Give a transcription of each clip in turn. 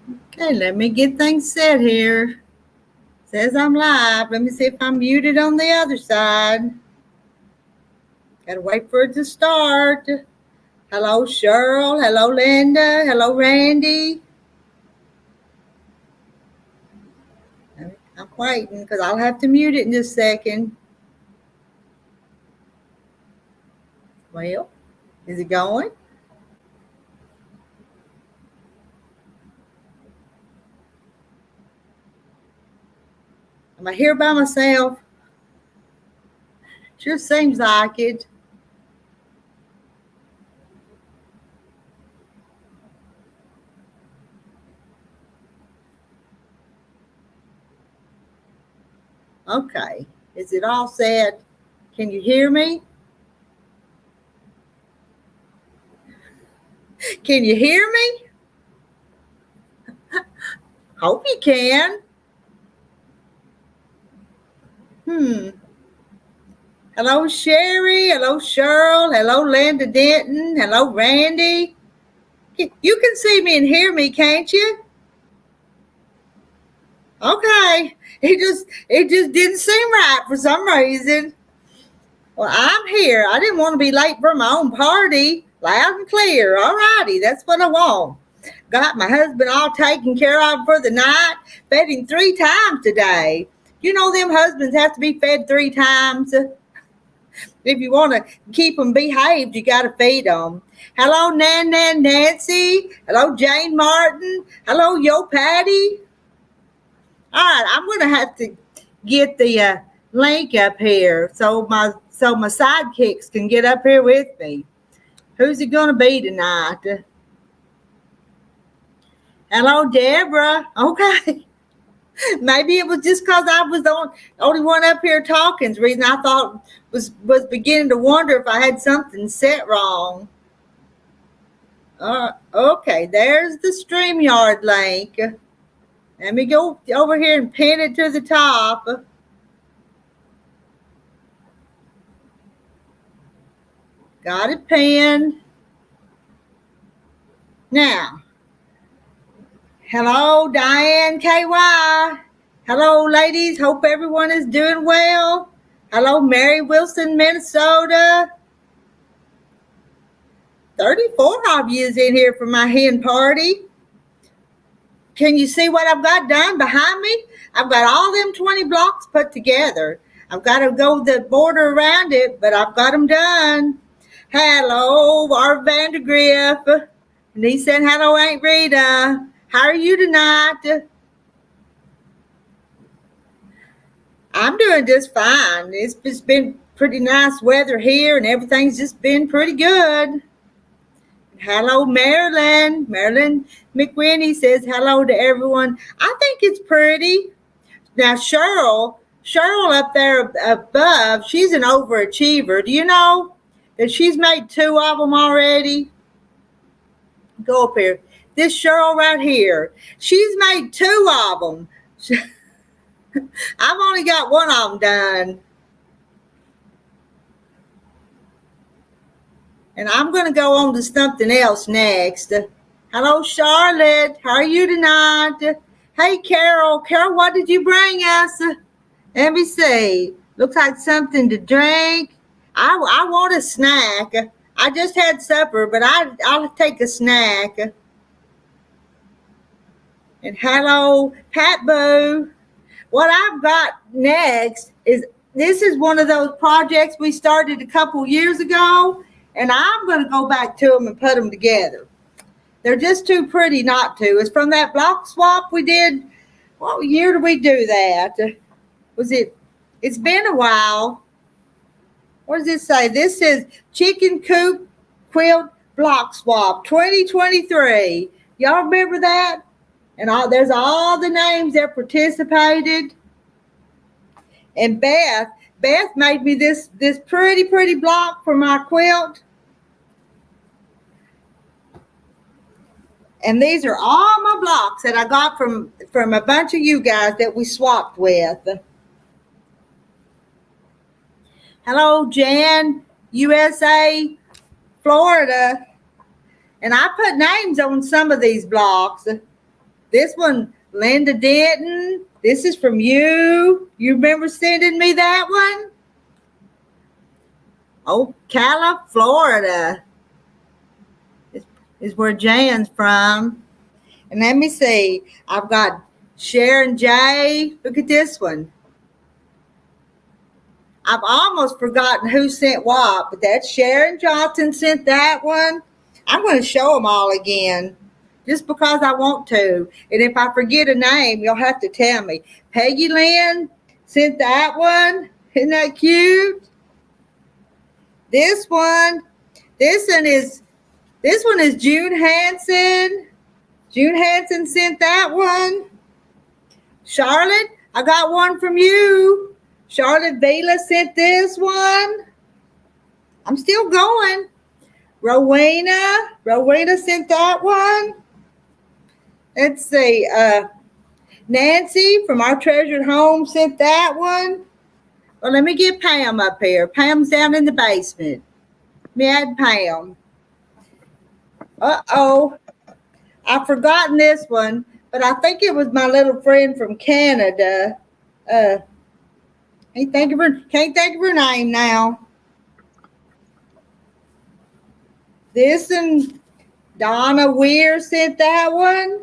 Okay, let me get things set here. Says I'm live. Let me see if I'm muted on the other side. Gotta wait for it to start. Hello, Cheryl. Hello, Linda. Hello, Randy. I'm waiting because I'll have to mute it in just a second. Well, is it going? Am I here by myself? Sure seems like it. Okay. Is it all set? Can you hear me? Can you hear me? Hope you can. Hello, Sherry. Hello, Cheryl. Hello, Linda Denton. Hello, Randy. You can see me and hear me, can't you? Okay. It just didn't seem right for some reason. Well, I'm here. I didn't want to be late for my own party. Loud and clear. All righty. That's what I want. Got my husband all taken care of for the night. Fed him 3 times today. You know them husbands have to be fed 3 times. If you want to keep them behaved, you got to feed them. Hello, Nancy. Hello, Jane Martin. Hello, Yo Patty. All right, I'm going to have to get the link up here so my sidekicks can get up here with me. Who's it going to be tonight? Hello, Deborah. Okay. Maybe it was just because I was the only one up here talking. The reason I thought was beginning to wonder if I had something set wrong. Okay, there's the StreamYard link. Let me go over here and pin it to the top. Got it pinned. Now, hello, Diane KY. Hello, ladies. Hope everyone is doing well. Hello, Mary Wilson, Minnesota. 34 of you is in here for my hen party. Can you see what I've got done behind me? I've got all them 20 blocks put together. I've got to go the border around it, but I've got them done. Hello, Art Vandergriff. And he said, hello, Aunt Rita. How are you tonight? I'm doing just fine. It's just been pretty nice weather here, and everything's just been pretty good. Hello, Marilyn. Marilyn McWhinney says hello to everyone. I think it's pretty. Now, Cheryl up there above, she's an overachiever. Do you know that she's made 2 of them already? Go up here. This Cheryl right here, she's made 2 of them. I've only got 1 of them done. And I'm going to go on to something else next. Hello, Charlotte. How are you tonight? Hey, Carol. Carol, what did you bring us? Let me see. Looks like something to drink. I want a snack. I just had supper, but I'll take a snack. And hello, Pat Boo. What I've got next is, this is one of those projects we started a couple years ago, and I'm going to go back to them and put them together. They're just too pretty not to. It's from that block swap we did. What year did we do that? It's been a while. What does it say? This says Chicken Coop Quilt Block Swap 2023. Y'all remember that? And there's all the names that participated. And Beth made me this pretty block for my quilt. And these are all my blocks that I got from a bunch of you guys that we swapped with. Hello, Jan, USA, Florida. And I put names on some of these blocks. This one, Linda Denton. This is from you. You remember sending me that one? Oh, Ocala, Florida is where Jan's from. And let me see. I've got Sharon J. Look at this one. I've almost forgotten who sent what, but that's Sharon Johnson sent that one. I'm going to show them all again just because I want to. And if I forget a name, you'll have to tell me. Peggy Lynn sent that one. Isn't that cute? This one is June Hansen. June Hansen sent that one. Charlotte, I got one from you. Charlotte Vela sent this one. I'm still going. Rowena sent that one. Let's see. Nancy from Our Treasured Home sent that one. Well, let me get Pam up here. Pam's down in the basement. Let me add Pam. Uh-oh. I've forgotten this one, but I think it was my little friend from Canada. Can't think of her name now. This and Donna Weir sent that one.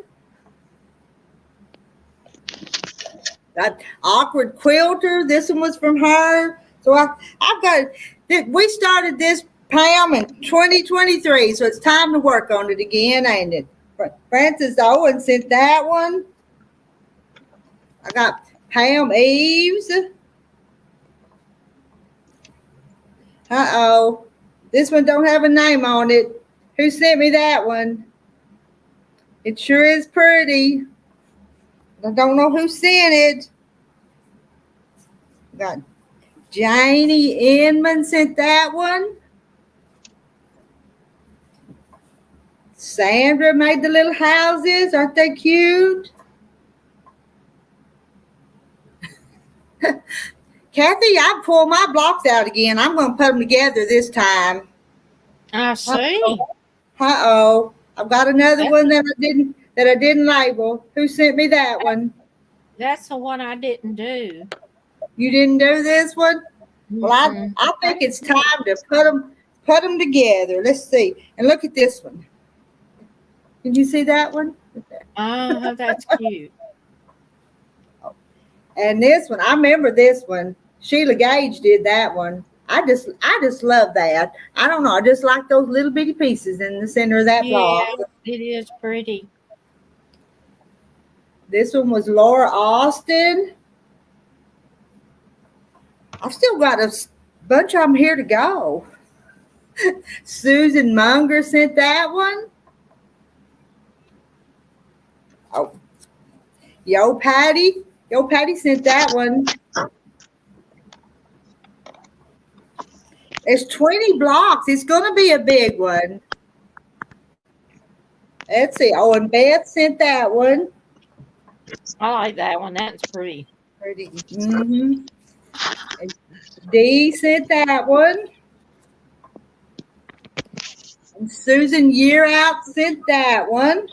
That Awkward Quilter. This one was from her. So I've got. We started this, Pam, in 2023, so it's time to work on it again, ain't it? Francis Owen sent that one. I got Pam Eves. Uh-oh. This one don't have a name on it. Who sent me that one? It sure is pretty. I don't know who sent it. I got Janie Inman sent that one. Sandra made the little houses. Aren't they cute? Kathy, I pulled my blocks out again. I'm going to put them together this time. I see. Uh-oh. I've got another one that I didn't label. Who sent me that one? That's the one I didn't do. You didn't do this one? Well, I think it's time to put them together. Let's see. And look at this one. Did you see that one? Oh, that's cute. And this one, I remember this one. Sheila Gage did that one. I just love that. I don't know. I just like those little bitty pieces in the center of that block. Yeah, it is pretty. This one was Laura Austin. I've still got a bunch of them here to go. Susan Munger sent that one. Oh, Yo Patty sent that one. There's 20 blocks. It's going to be a big one. Let's see. Oh, and Beth sent that one. I like that one. That's pretty. Pretty. Mm-hmm. And Dee sent that one. And Susan Yearout sent that one.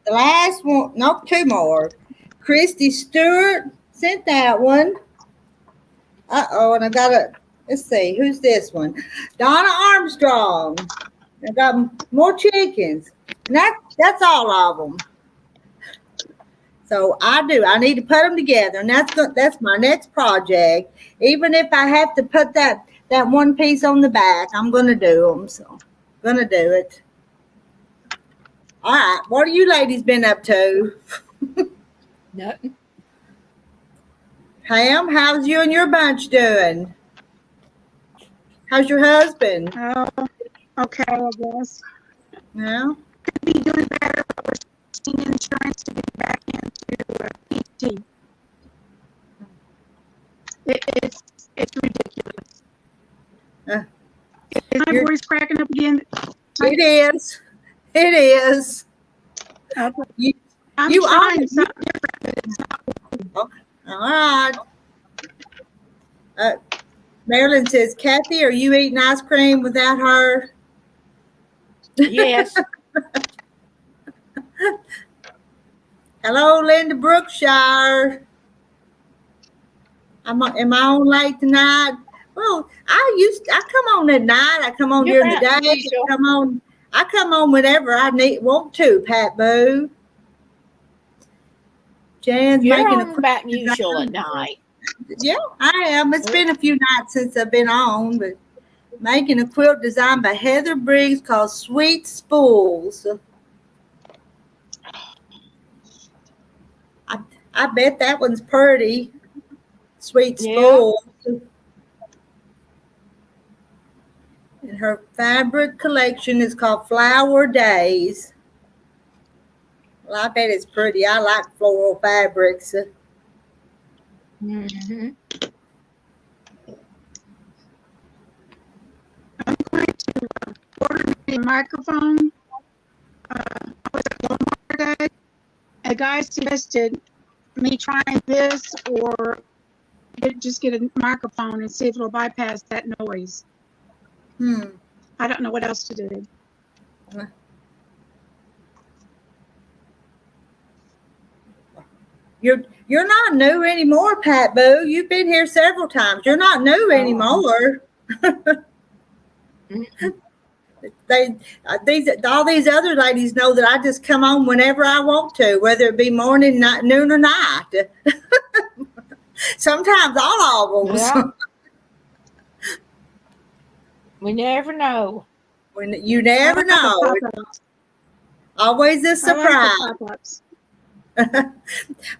The last one, no, two more. Christy Stewart sent that one. Uh-oh, and I got to, let's see, who's this one? Donna Armstrong. I got more chickens. And that's all of them. So I need to put them together, and that's my next project. Even if I have to put that one piece on the back, I'm going to do them. So I'm going to do it. All right. What have you ladies been up to? Nothing. Pam, how's you and your bunch doing? How's your husband? Oh, okay, I guess. Yeah. Could be doing better, but we're seeing insurance to get back into PT. It's ridiculous. Is my voice cracking up again? It is. It is. Okay. I'm you trying are, something different, but it's not working. Okay. All right. Marilyn says, Kathy, are you eating ice cream without her? Yes. Hello, Linda Brookshire. Am I on late tonight? Well, I come on at night. I come on You're during the about day. usual. I come on whenever I want to, Pat Boo. Jan's You're making a on quick about usual at design. night. Yeah, I am. It's been a few nights since I've been on, but making a quilt designed by Heather Briggs called Sweet Spools. I bet that one's pretty. Sweet Yeah. Spools. And her fabric collection is called Flower Days. Well, I bet it's pretty. I like floral fabrics. Mm-hmm. I'm going to order a microphone. I was at Walmart today. A guy suggested me trying this or just get a microphone and see if it'll bypass that noise. I don't know what else to do. You're not new anymore, Pat Boo. You've been here several times. You're not new anymore. All these other ladies know that I just come on whenever I want to, whether it be morning, night, noon, or night. Sometimes all of them. Yeah. We never know. When you never know. Always a surprise.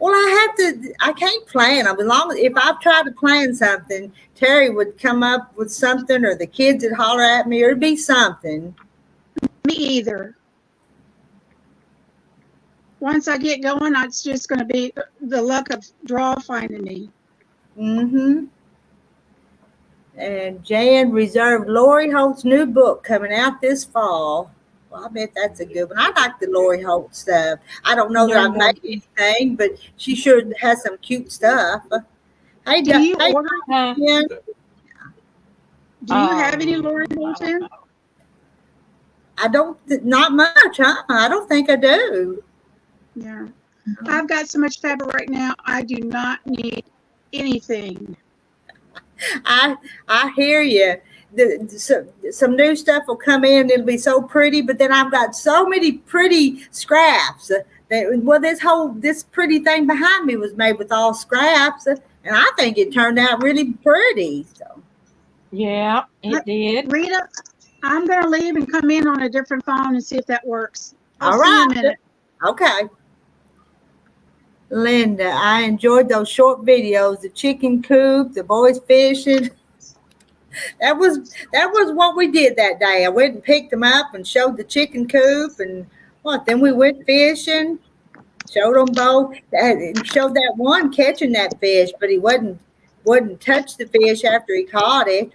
Well, I can't plan them. As long as if I've tried to plan something, Terry would come up with something, or the kids would holler at me, or it'd be something. Me either. Once I get going, it's just going to be the luck of draw finding me. Mm-hmm. And Jan reserved Lori Holt's new book coming out this fall. Well, I bet that's a good one. I like the Lori Holt stuff. I don't know that I've made anything, but she sure has some cute stuff. Hey, Do you hey, order? Jan. Do you have any Lori Holt in? I don't, not much, huh? I don't think I do. Yeah. I've got so much fabric right now, I do not need anything. I hear you. Some new stuff will come in. It'll be so pretty, but then I've got so many pretty scraps. This pretty thing behind me was made with all scraps, and I think it turned out really pretty. So Yeah, it did. Rita, I'm going to leave and come in on a different phone and see if that works. I'll all see you in right. a minute. Okay. Linda, I enjoyed those short videos, the chicken coop, the boys fishing. That was what we did that day. I went and picked them up and showed the chicken coop, and then we went fishing, showed them both, and showed that one catching that fish, but he wouldn't touch the fish after he caught it.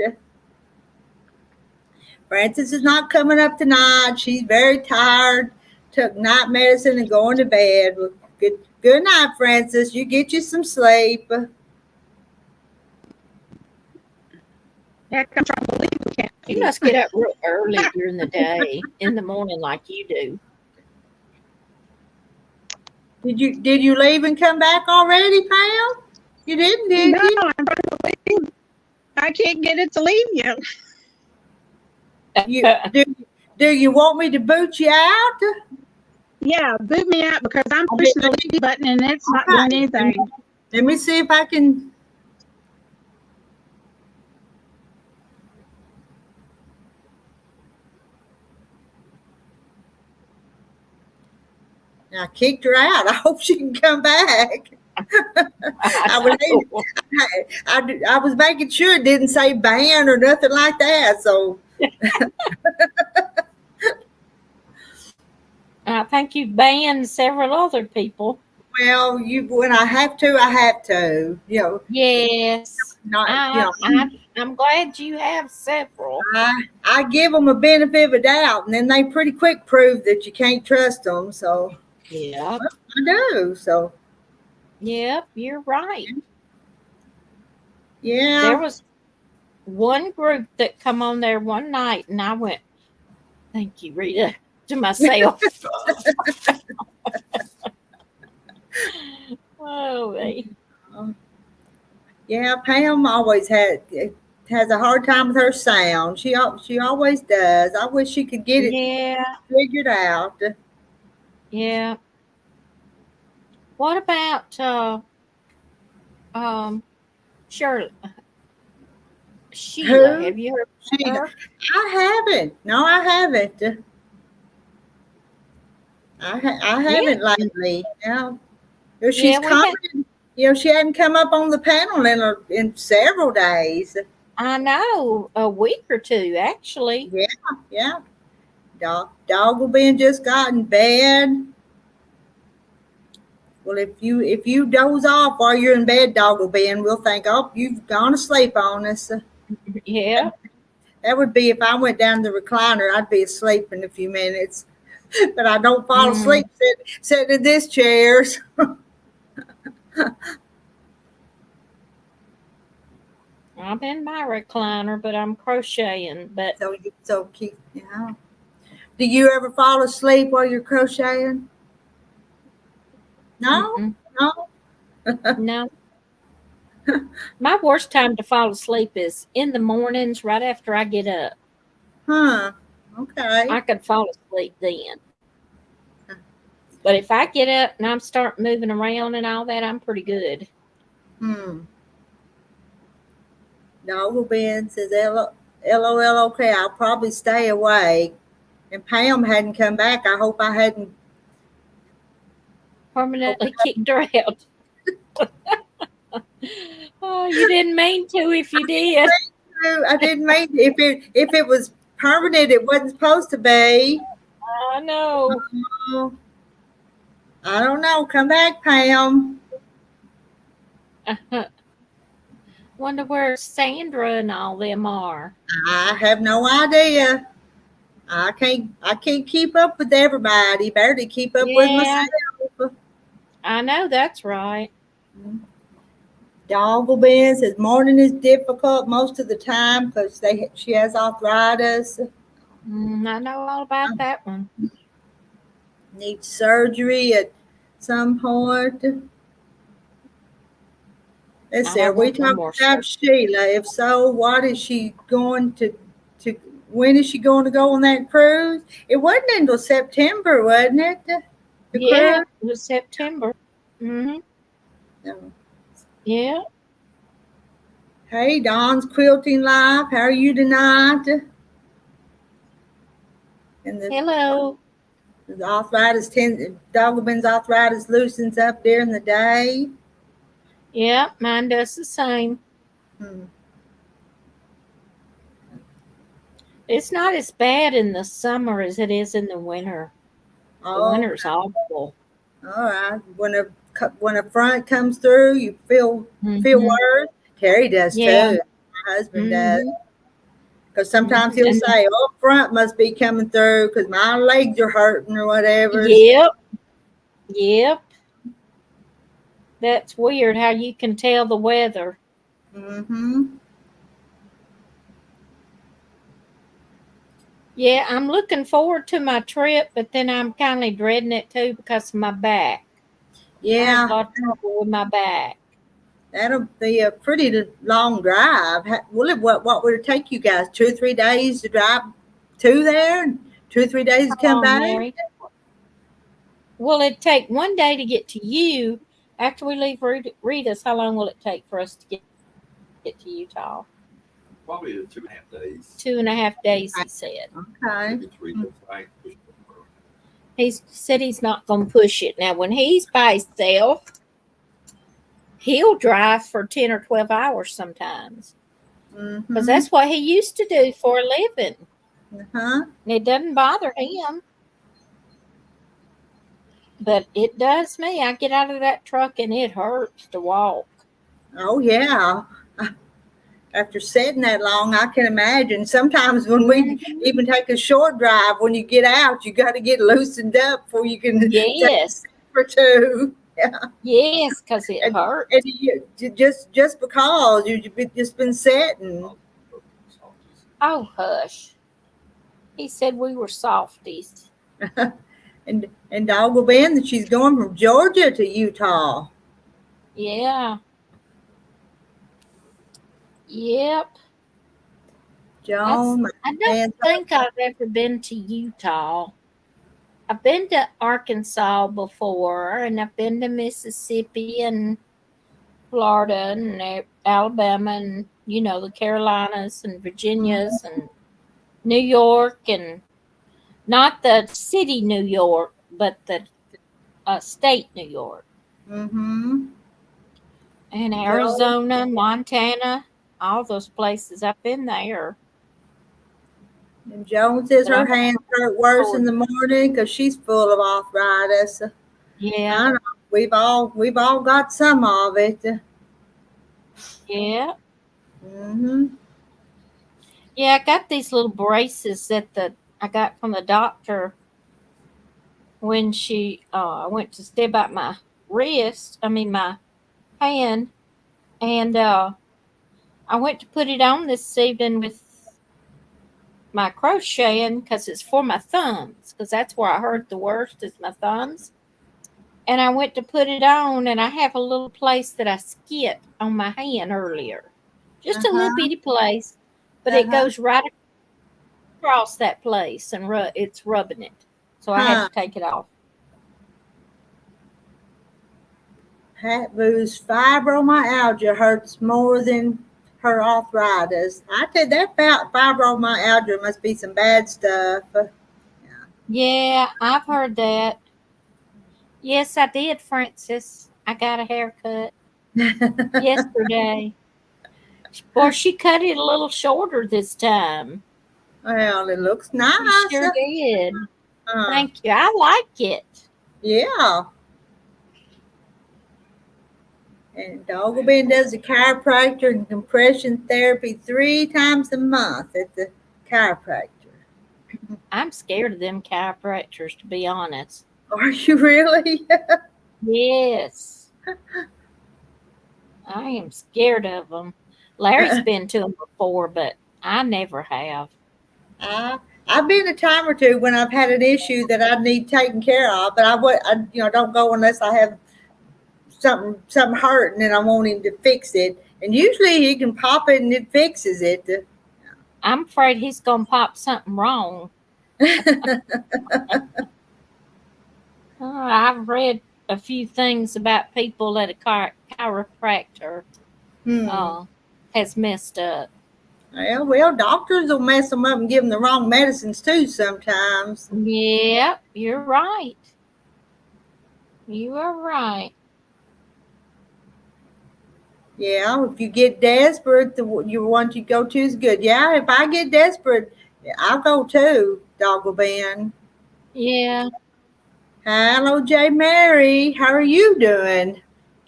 Frances is not coming up tonight. She's very tired. Took night medicine and going to bed. Well, good night, Frances. You get you some sleep. Heck, I'm trying to believe we can't. You must get up real early during the day, in the morning, like you do. Did you leave and come back already, Pam? You didn't, did No, you? I'm trying to believe. I can't get it to leave you. Do you want me to boot you out? Yeah, boot me out because I'm pushing the leave button and it's not doing anything. Let me see if I can. I kicked her out. I hope she can come back. I was making sure it didn't say ban or nothing like that. So I think you banned several other people. well, when I have to, I have to. Yes. I'm glad you have several. I give them a benefit of a doubt, and then they pretty quick prove that you can't trust them. So yeah, I do. So yep, you're right. Yeah. There was one group that come on there one night, and I went, "Thank you, Rita," to myself. Oh, Yeah, Pam always has a hard time with her sound. She always does. I wish she could get it yeah, figured out. yeah. What about Shirley? Sheila, Who? have you heard She? of her? I haven't. No, I haven't. I Yeah, haven't lately. No. She's yeah, we had. commented. She hadn't come up on the panel in several days. I know a week or two actually. Yeah, yeah. Dog will be in just got in bed. Well, if you doze off while you're in bed, dog will be in. We'll think, oh, you've gone to sleep on us. Yeah. That would be if I went down the recliner, I'd be asleep in a few minutes. But I don't fall Mm, asleep sitting in this chair. I'm in my recliner, but I'm crocheting. But So keep, yeah. Do you ever fall asleep while you're crocheting? No, mm-mm, no. no, my worst time to fall asleep is in the mornings, right after I get up. Huh. Okay. I could fall asleep then. But if I get up and I'm start moving around and all that, I'm pretty good. Hmm. Doggle Ben says, LOL, okay, I'll probably stay away. And Pam hadn't come back. I hope I hadn't. Permanently kicked her out. Oh, you didn't mean to if you did. I didn't mean if it was permanent, it wasn't supposed to be. I know. Oh, I don't know. Come back, Pam. Wonder where Sandra and all them are. I have no idea. I can't keep up with everybody. Barely keep up with Yeah, myself. I know that's right. Doggle Ben says morning is difficult most of the time because she has arthritis. I know all about that one. Needs surgery at some point. Let's I see. Are don't we want no talking more about Sheila? If so, what is she going to? When is she going to go on that cruise? It wasn't until September, wasn't it? The Yeah, cruise. it was September. Mm-hmm. No. Yeah. Hey, Dawn's Quilting Live. How are you tonight? And Hello. the arthritis Dogleman's arthritis loosens up during the day. Yeah, mine does the same. Hmm. It's not as bad in the summer as it is in the winter. The Oh, winter's awful. all right. When a front comes through, you feel Mm-hmm. worse. Terry does Yeah. too. My husband does. Mm-hmm. Because sometimes he'll And say, "Oh, front must be coming through because my legs are hurting or whatever." yep. Yep. That's weird how you can tell the weather. Mm-hmm. Yeah, I'm looking forward to my trip, but then I'm kind of dreading it too because of my back. I have Yeah, a lot of trouble with my back. that'll be a pretty long drive. What would it take you guys? 2 or 3 days to drive to there, and 2 or 3 days to How come long, back? Mary? Will it take one day to get to you after we leave Rita's? How long will it take for us to get to Utah? Probably 2.5 days. 2.5 days, he said. Okay. Maybe 3 days. I ain't pushing it further. He said he's not going to push it. Now, when he's by himself, he'll drive for 10 or 12 hours sometimes. Mm-hmm. Because that's what he used to do for a living. Uh-huh. And it doesn't bother him. But it does me. I get out of that truck and it hurts to walk. Oh yeah. After sitting that long, I can imagine. Sometimes when we even take a short drive, when you get out, you got to get loosened up before you can take Yes. for two. Yeah. Yes, because it hurts. And just because you've just been sitting. Oh, hush. He said we were softies. And Doggle Ben that she's going from Georgia to Utah. Yeah. Yep. Joan, my I don't hands think I've ever been to Utah. I've been to Arkansas before, and I've been to Mississippi and Florida and Alabama and the Carolinas and Virginias and New York, and not the city New York, but the state New York, Mm-hmm. and Joan, Arizona, Montana, all those places. I've been there, and Joan says but I her haven't hands hurt been worse in to the morning because she's full of arthritis. Yeah, I know we've all got some of it. yeah, Mm-hmm. yeah. I got these little braces that I got from the doctor when I went to step out my my hand, and I went to put it on this evening with my crocheting because it's for my thumbs, because that's where I hurt the worst is my thumbs. And I went to put it on, and I have a little place that I skit on my hand earlier, just a little Uh-huh. bitty place, but it Uh-huh. goes right across that place, and it's rubbing it, so I had Huh. to take it off. Pat Boo's fibromyalgia hurts more than her arthritis. I tell you, that fibromyalgia must be some bad stuff. Yeah, I've heard that. Yes, I did, Francis. I got a haircut yesterday. Boy, she cut it a little shorter this time. Well, it looks She nice. sure did. Uh, Thank you. I like it. yeah. And Dogglebin does the chiropractor and compression therapy 3 times a month at the chiropractor. I'm scared of them chiropractors, to be honest. Are you really? Yes, I am scared of them. Larry's been to them before, but I never have. I, I've been a time or two when I've had an issue that I need taken care of, but I don't go unless I have something hurting and I want him to fix it. And usually he can pop it and it fixes it. I'm afraid he's going to pop something wrong. I've read a few things about people that a chiropractor Hmm. uh, has messed up. Well, doctors will mess them up and give them the wrong medicines too sometimes. Yep, you're right. You are right. Yeah, if you get desperate, your one you go to is good. Yeah, if I get desperate, I'll go too, Doggle Ben. Yeah, Hello, J. Mary. How are you doing?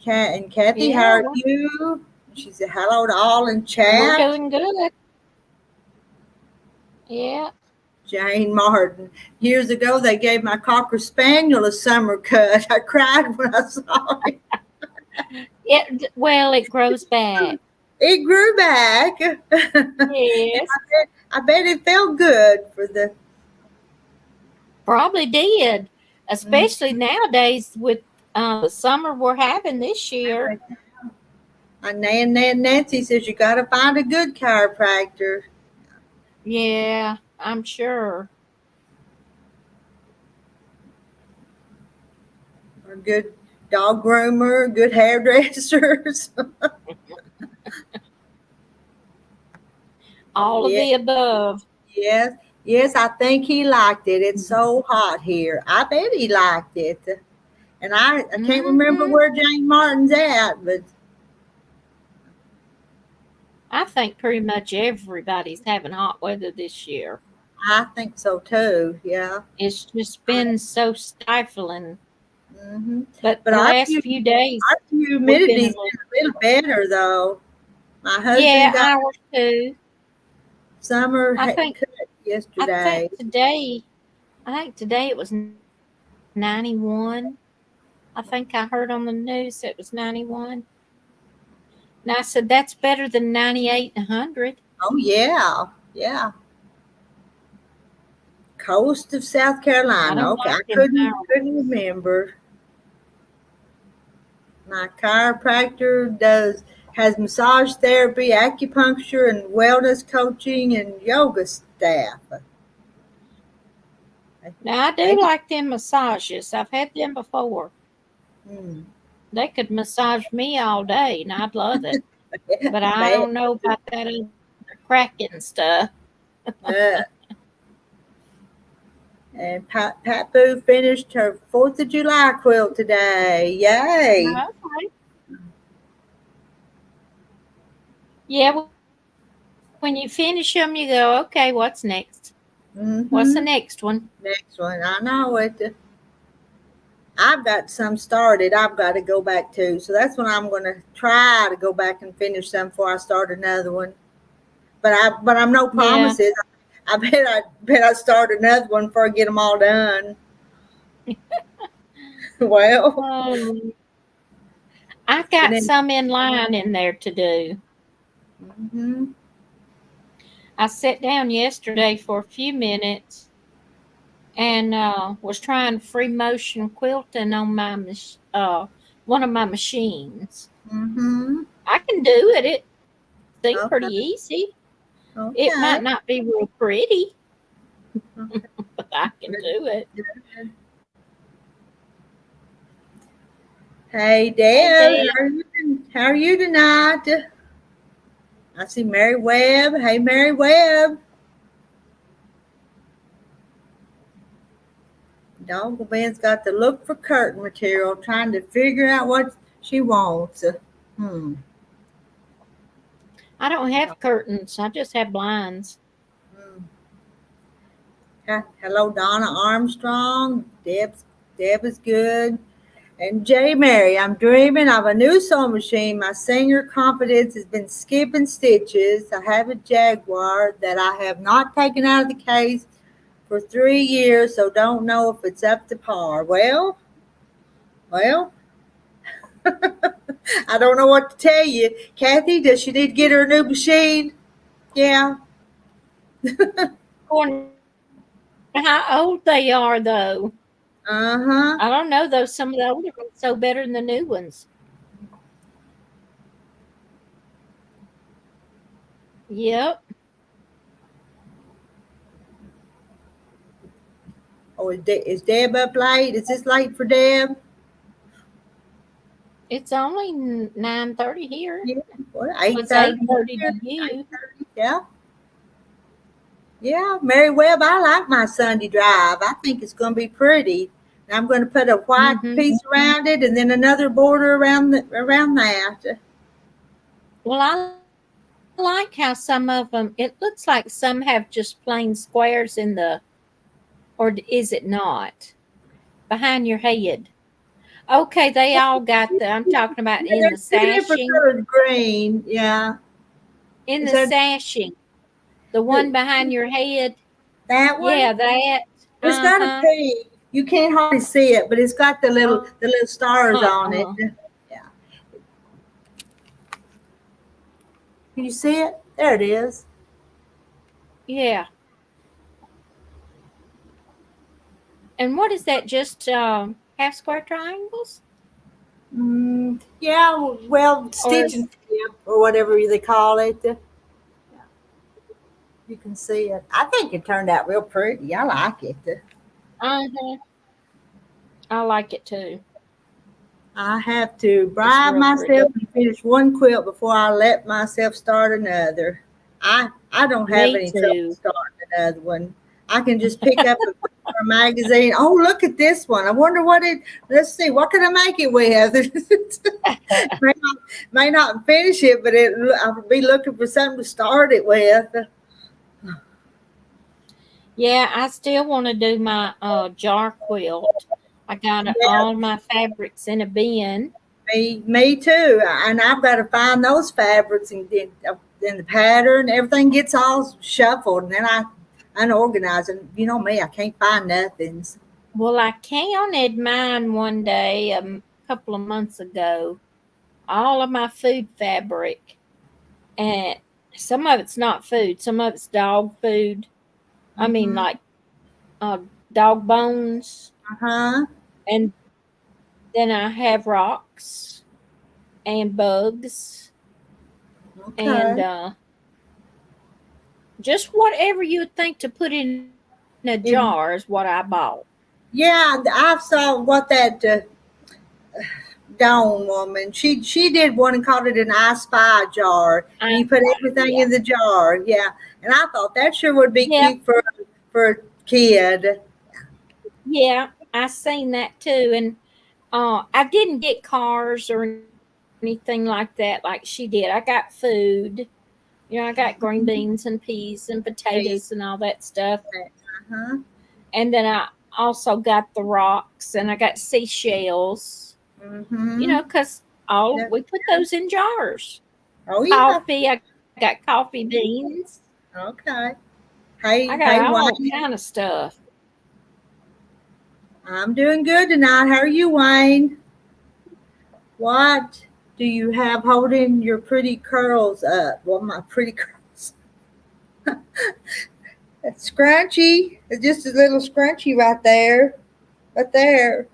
And Kathy, how yeah, are you? She said hello to all in we're chat. doing good. Yeah. Jane Martin. Years ago, they gave my Cocker Spaniel a summer cut. I cried when I saw it. Well, it grows back. It grew back. Yes, I bet it felt good for the. probably did. Mm, Especially nowadays with the summer we're having this year. And Nan Nancy says you got to find a good chiropractor Yeah, I'm sure. or a good dog groomer, good hairdressers. All of Yeah, the above. yes, yes. I think he liked it. It's so hot here. I bet he liked it. And I can't remember Hmm. where Jane Martin's at, but I think pretty much everybody's having hot weather this year. I think so too. Yeah. It's just been so stifling. Mm-hmm. But But the last few days, our we've been a humidity's little. been a little better though. My Yeah, husband got ours too. summer I think. cut I think yesterday. today. I think today it was 91. I think I heard on the news it was 91. And I said that's better than 98 and 100. Oh yeah, yeah. Coast of South I Carolina. don't Okay, like I them couldn't high. couldn't remember. My chiropractor has massage therapy, acupuncture, and wellness coaching and yoga staff. Now I do like them massages. I've had them before. Hmm. They could massage me all day, and I'd love it. But I Bad. don't know about that other cracking stuff. Uh, and Pat Boo finished her 4th of July quilt today. Yay! Okay. Yeah, when you finish them, you go, okay, what's next? What's the Mm-hmm. next one? Next one. I know it. I've got some started. I've got to go back to. So that's when I'm going to try to go back and finish some before I start another one. But I'm no Yeah. promises. I bet I start another one before I get them all done. Well, I and got then some in line in there to do. mm-hmm, I sat down yesterday for a few minutes and was trying free motion quilting on my one of my machines. mm-hmm. I can do it. It seemed pretty Okay, easy. It okay. might not be real pretty, but I can do it. Hey Hey, Deb, Deb. how are you tonight? I see Mary Webb. Hey Mary Webb. Doggle Ben's got to look for curtain material, trying to figure out what she wants. Hmm. I don't have curtains. I just have blinds. Hmm. Hello, Donna Armstrong. Deb is good. And J Mary, I'm dreaming of a new sewing machine. My singer confidence has been skipping stitches. I have a Jaguar that I have not taken out of the case for 3 years, so don't know if it's up to par. Well, I don't know what to tell you. Kathy, does she need to get her a new machine? Yeah. Wonder how old they are, though. Uh-huh. I don't know, though. Some of the older ones sew better than the new ones. Yep. Oh, is Deb up late? Is this late for Deb? It's only 9:30 here. Yeah. Well, It's 8:30 8:30 here. to you. 8:30. Yeah. Yeah. Mary Webb, I like my Sunday drive. I think it's going to be pretty. And I'm going to put a white Mm-hmm. piece around it and then another border around that. Well, I like how some of them, it looks like some have just plain squares in the, or is it not? Behind your head. Okay, they all got I'm talking about Yeah, in the there's two different sashing. colors green. Yeah. In Is the that sashing. The one behind your head. that one? Yeah, that. It's got a Uh-huh. P. You can't hardly see it, but it's got the little stars on it. Uh-uh. Yeah. Can you see it? There it is. Yeah. And what is that? Just half square triangles? Yeah, well, Or stitch and tip or whatever they call it. You can see it. I think it turned out real pretty. I like it. uh-huh. I like it too. I have to It's bribe real pretty. myself and finish one quilt before I let myself start another. I don't have Me any trouble too. starting another one. I can just pick up a magazine. Oh, look at this one. I wonder what it. Let's see. What can I make it with? may not finish it, but I'll be looking for something to start it with. Yeah, I still want to do my jar quilt. I got Yeah, all my fabrics in a bin. me too. And I've got to find those fabrics and the pattern. Everything gets all shuffled, and then I unorganized. And you know me, I can't find nothing. Well, I counted mine one day a couple of months ago. All of my food fabric, and some of it's not food. Some of it's dog food. I mean, Mm-hmm. like uh, dog bones, Uh huh. and then I have rocks. and bugs Okay. and just whatever you would think to put in a jar is what I bought. Yeah, I saw what that Dawn woman. She did one and called it an I Spy jar, and you put everything Yeah. in the jar. Yeah, and I thought that sure would be Yeah. cute for a kid. Yeah, I seen that too, and I didn't get cars or anything like that like she did. I got food. You know, I got green beans and peas and potatoes and all that stuff. Uh-huh. And then I also got the rocks and I got seashells. Mm-hmm. You know, because all Yep. we put those in jars. Oh yeah. Coffee, I got coffee beans. Okay. I Hey, got hey, all Wayne. kind of stuff. I'm doing good tonight. How are you, Wayne? What do you have holding your pretty curls up? Well, my pretty curls. That's scrunchy. It's just a little scrunchy right there. Right there.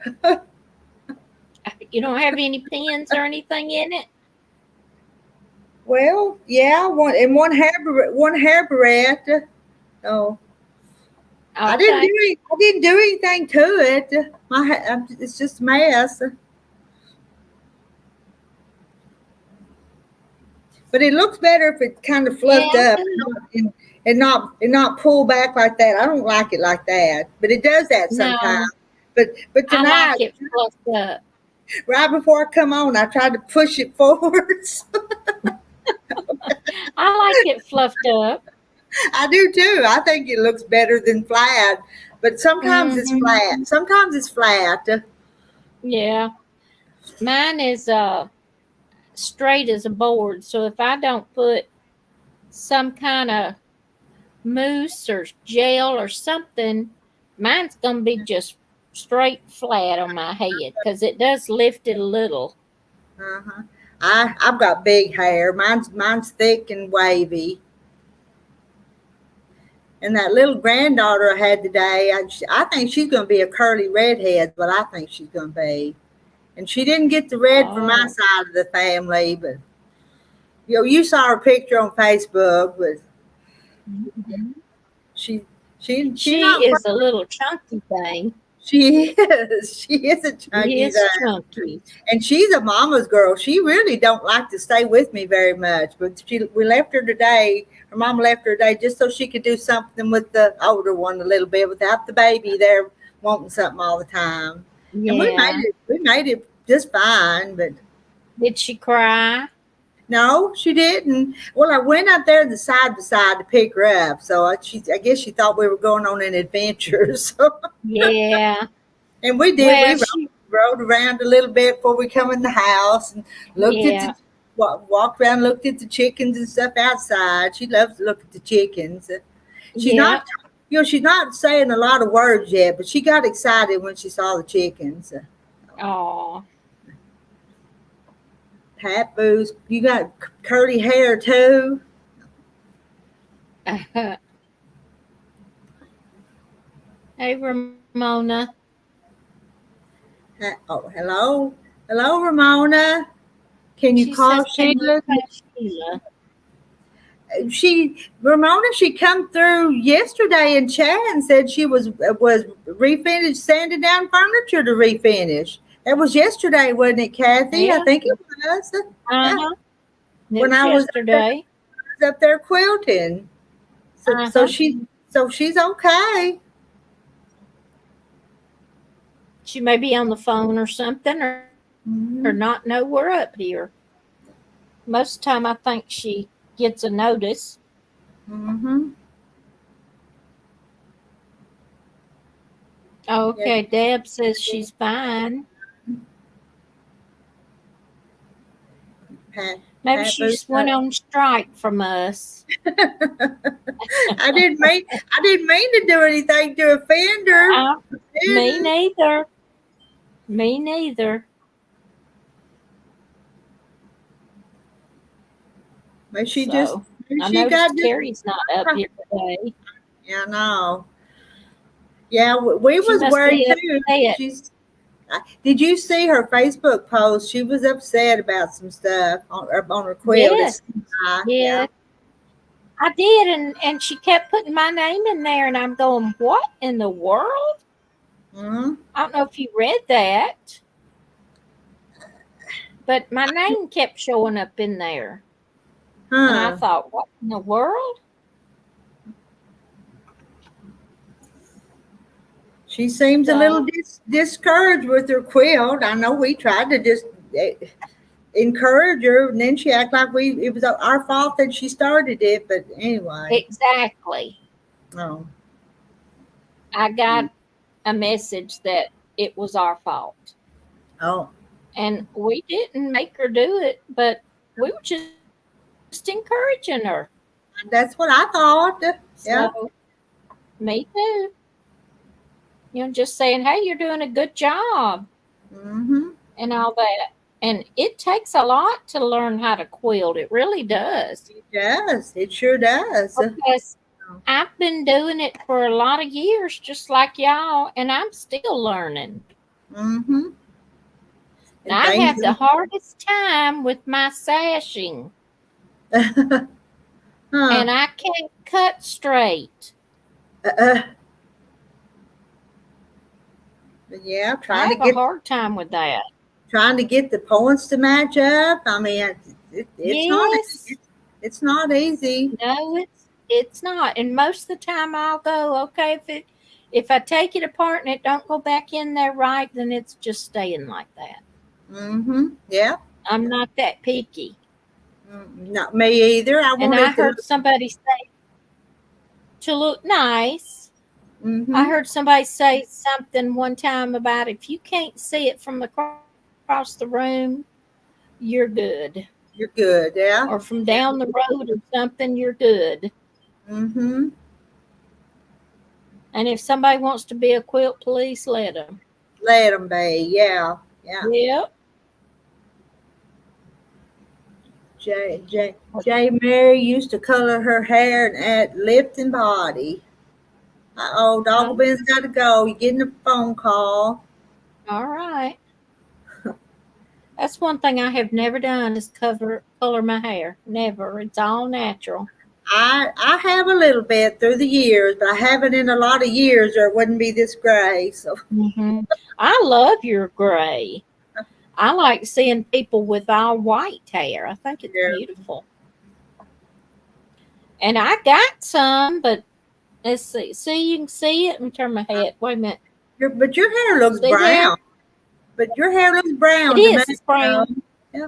You don't have any pins or anything in it? Well, yeah, one hair barrette. Oh, I didn't Okay. do anything to it. It's just a mess. But it looks better if it's kind of fluffed Yeah, up and not pulled back like that. I don't like it like that, but it does that sometimes. no, But I tonight, like it fluffed up. right before I come on, I tried to push it forwards. I like it fluffed up. I do too. I think it looks better than flat, but sometimes it's Hmm. flat. Sometimes it's flat. Yeah, mine is straight as a board. So if I don't put some kind of mousse or gel or something, mine's gonna be just straight flat on my head because it does lift it a little. Uh-huh. I've got big hair. Mine's thick and wavy. And that little granddaughter I had today, I think she's going to be a curly redhead. What I think she's going to be. And she didn't get the red from my Oh, side of the family, but you saw her picture on Facebook, but mhm. she she's She not. is a little chunky thing. She is. She is a She chunky is thing. chunky. And she's a mama's girl. She really don't like to stay with me very much. But we left her today. Her mom left her today just so she could do something with the older one a little bit without the baby there wanting something all the time. And we made Yeah. it. We made it just fine. But Did she cry? no, she didn't. Well, I went out there the side by side to pick her up. So I guess she thought we were going on an adventure. So, Yeah. and we did. Well, We she, rode around a little bit before we come in the house and looked at yeah. walked around, looked at the chickens and stuff outside. She loves to look at the chickens. She's Yeah. not, she's not saying a lot of words yet, but she got excited when she saw the chickens. Oh. Pat Boo's, you got curly hair too. Hey, Ramona. Hello, Ramona. Can you She call says, "Can you Sheila? call Sheila?" She come through yesterday in chat and said she was refinished sanding down furniture to refinish. That was yesterday, wasn't it, Kathy? I Yeah. think it was. Uh Yeah, huh. It when was I yesterday. was up there quilting. So, Uh so huh. she so she's okay. She may be on the phone or something, or Mm-hmm. not know we're up here. Most of the time, I think she gets a notice. Mm-hmm. Yeah, Okay, Deb says she's fine. Pat Maybe Pat she Booth. just went on strike from us. I didn't mean to do anything to offend her. Uh, I Me didn't. neither. Me neither. Maybe she just So maybe I she got noticed just. Carrie's not up here today. Yeah, no. Yeah, we She was must worried be too. upset. She's Did you see her Facebook post? She was upset about some stuff on her quilt. Yes, Yeah. yeah, I did, and she kept putting my name in there, and I'm going, what in the world? Mm-hmm. I don't know if you read that, but my name kept showing up in there, and I Huh. thought, what in the world? She seems a little So discouraged with her quilt. I know we tried to just eh, encourage her, and then she acted like it was our fault that she started it. But anyway, exactly, no. I got a message that it was our fault, Oh, and we didn't make her do it, but we were just encouraging her. that's what I thought. So Yeah. me too. Just saying, hey, you're doing a good job Mm-hmm. and all that. And it takes a lot to learn how to quilt. It really does. It does. It sure does. Because I've been doing it for a lot of years, just like y'all, and I'm still learning. Mm-hmm. And And I things. have the hardest time with my sashing, Huh. and I can't cut straight. Uh, but yeah, I have a hard time with that. trying to get the points to match up. I mean, it's not Yes. it's not easy. No, it's not. And most of the time I'll go, okay, if I take it apart and it don't go back in there right, then it's just staying like that. Mm-hmm. Yeah. I'm not that picky. Not me either. I And want I it to heard look. somebody say to look nice. I Mm-hmm. heard somebody say something one time about if you can't see it from across the room, you're good. You're good. Yeah. Or from down the road or something, you're good. Mm-hmm. And if somebody wants to be a quilt police, let them. Let them be. Yeah. Yeah. Yep. J J J Mary used to color her hair and add lift and body. Oh, Doggle Oh, Ben's got to go. You're getting a phone call. all right. That's one thing I have never done is color my hair. Never. It's all natural. I have a little bit through the years, but I haven't in a lot of years, or it wouldn't be this gray. So I love your gray. I like seeing people with all white hair. I think it's yeah. beautiful. And I got some, but let's see. See, you can see it. Let me turn my head. Wait a minute. But your hair looks See there? brown. But your hair looks It brown to me. is. It's brown. Yeah.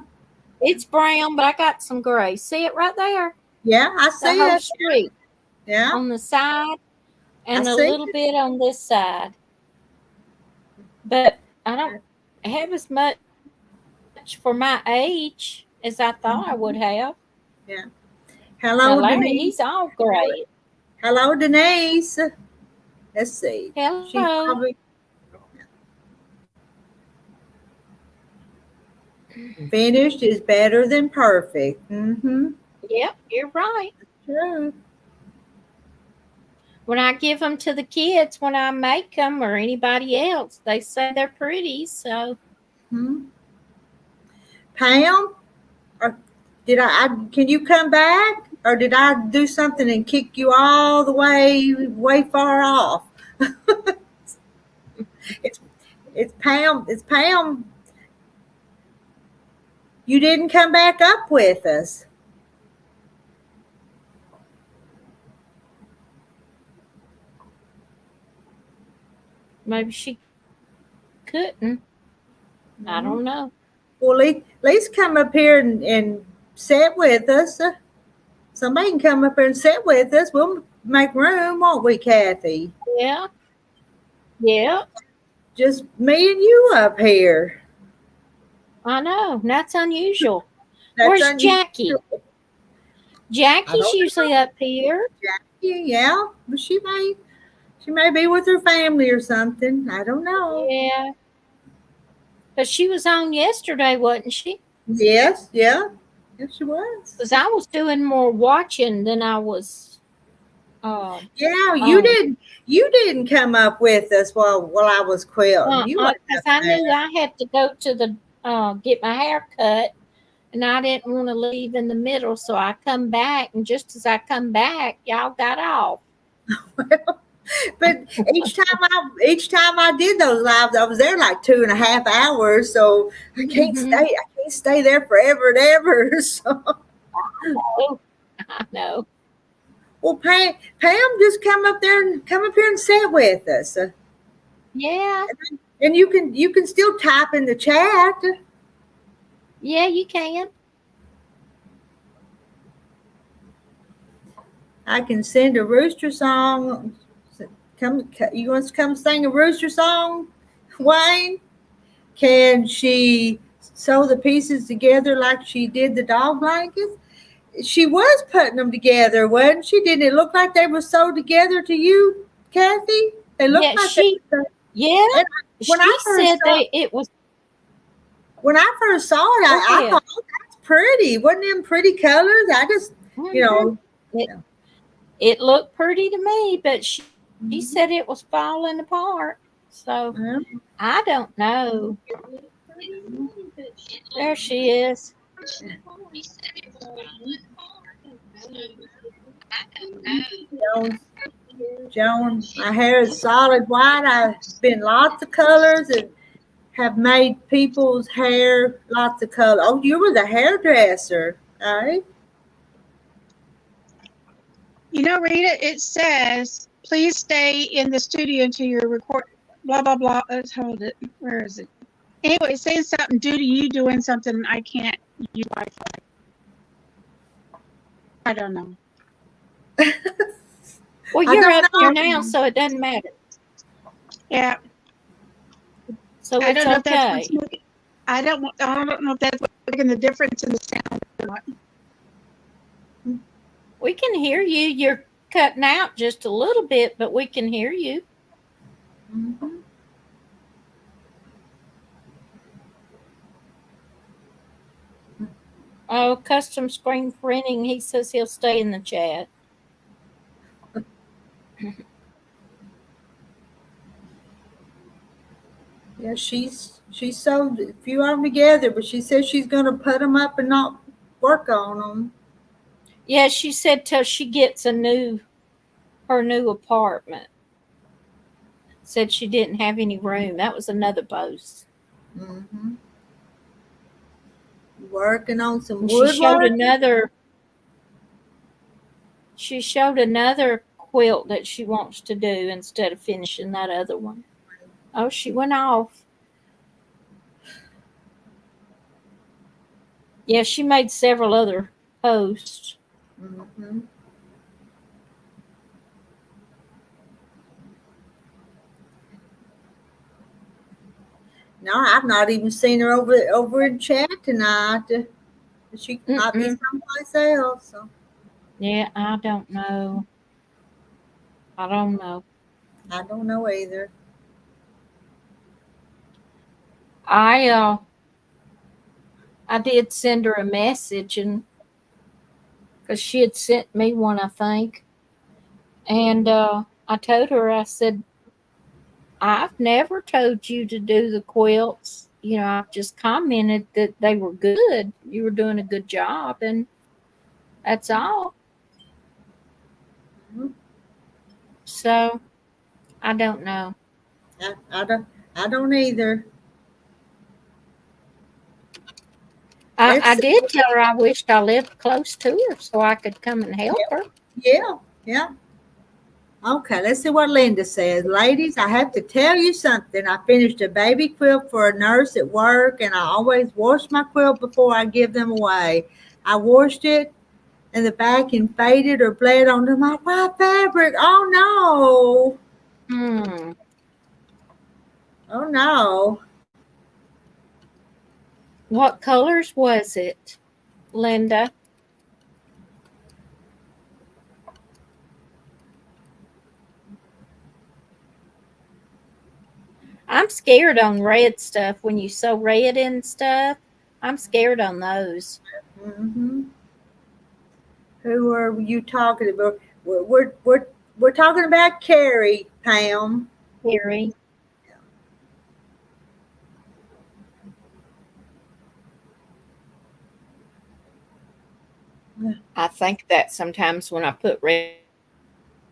It's brown, but I got some gray. See it right there? Yeah, I The see whole it. streak Yeah, on the side I and a see little it. bit on this side. But I don't have as much for my age as I thought I would have. Yeah. Now, Hello, Larry, Denise. he's all gray. Hello, Denise. Let's see. She Hello. probably finished is better than perfect. Mm-hmm. Yep, you're right. True. When I give them to the kids, when I make them or anybody else, they say they're pretty. So, Hmm. Pam, or I? Can you come back, or did I do something and kick you all the way far off? it's it's Pam. It's Pam. You didn't come back up with us. maybe she couldn't. I Mhm. don't know. Well, at least come up here and sit with us. Somebody can come up here and sit with us. We'll make room, won't we, Kathy? Yeah. Yeah. Just me and you up here. I know. That's unusual. That's Where's unusual. Jackie? I Jackie's don't usually up here. Jackie, yeah, but she may be with her family or something. I don't know. Yeah. But she was on yesterday, wasn't she? Yes, yeah, yes, she was. Because I was doing more watching than I was Yeah, um, you didn't come up with us while I was quilting. You wasn't because up I there. knew I had to go to the get my hair cut, and I didn't want to leave in the middle, so I come back, and just as I come back, y'all got off. But each time I did those lives, I was there like 2.5 hours. So Hmm. I can't stay there forever and ever. So Oh, I know. well, Pam, just come up here and sit with us, Yeah, and you can still type in the chat. yeah, you can. I can send a rooster song. You want to come sing a rooster song, Wayne? Can she sew the pieces together like she did the dog blankets? She was putting them together, wasn't she? Didn't it look like they were sewed together to you, Kathy? They looked Yeah, like they were. yeah, And when I she first said saw it was. it, Go I ahead. thought, oh, that's pretty. Wasn't them pretty colors? I just, you Hmm. know, It it looked pretty to me, but she said it was falling apart. So yeah. I don't know. There she is. Joan, Joan, my hair is solid white. I've been lots of colors and have made people's hair lots of color. Oh, you were the hairdresser, right? You know, Rita, it says, please stay in the studio until your record, blah, blah, blah. Let's hold it. Where is it? Anyway, it's saying something due to you doing something. I can't use Wi-Fi. I don't know. Well, I you're don't up here know. now, so it doesn't matter. Yeah, So I it's don't know if that's what's okay. making, I don't know if that's what's making the difference in the sound or not. We can hear you. You're cutting out just a little bit, but we can hear you. Mhm. Oh, custom screen printing. He says he'll stay in the chat. Yeah, she sewed a few of them together, but she says she's going to put them up and not work on them. Yeah, she said till she gets her new apartment. Said she didn't have any room. That was another post. Hmm. Working on some And she showed woodwork. another. She showed another quilt that she wants to do instead of finishing that other one. Oh, she went off. Yeah, she made several other posts. Hmm. No, I've not even seen her over in chat tonight. She might be Mm-mm. someplace else. So Yeah, I don't know. I don't know. I don't know either. I I did send her a message, and because she had sent me one, I think, and I told her, I said, I've never told you to do the quilts. You know, I've just commented that they were good. You were doing a good job, and that's all. Mhm. So I don't know. I don't. I don't either. I Let's see. did tell her I wished I lived close to her so I could come and help her. Yeah, yeah. Okay, let's see what Linda says. Ladies, I have to tell you something. I finished a baby quilt for a nurse at work, and I always wash my quilt before I give them away. I washed it, and the backing faded or bled onto my white fabric. Oh no! Hmm. Oh no! What colors was it, Linda? I'm scared on red stuff when you sew red and stuff. I'm scared on those. Hmm. Who are you talking about? we're talking about Carrie, Pam. Carrie. I think that sometimes when I put red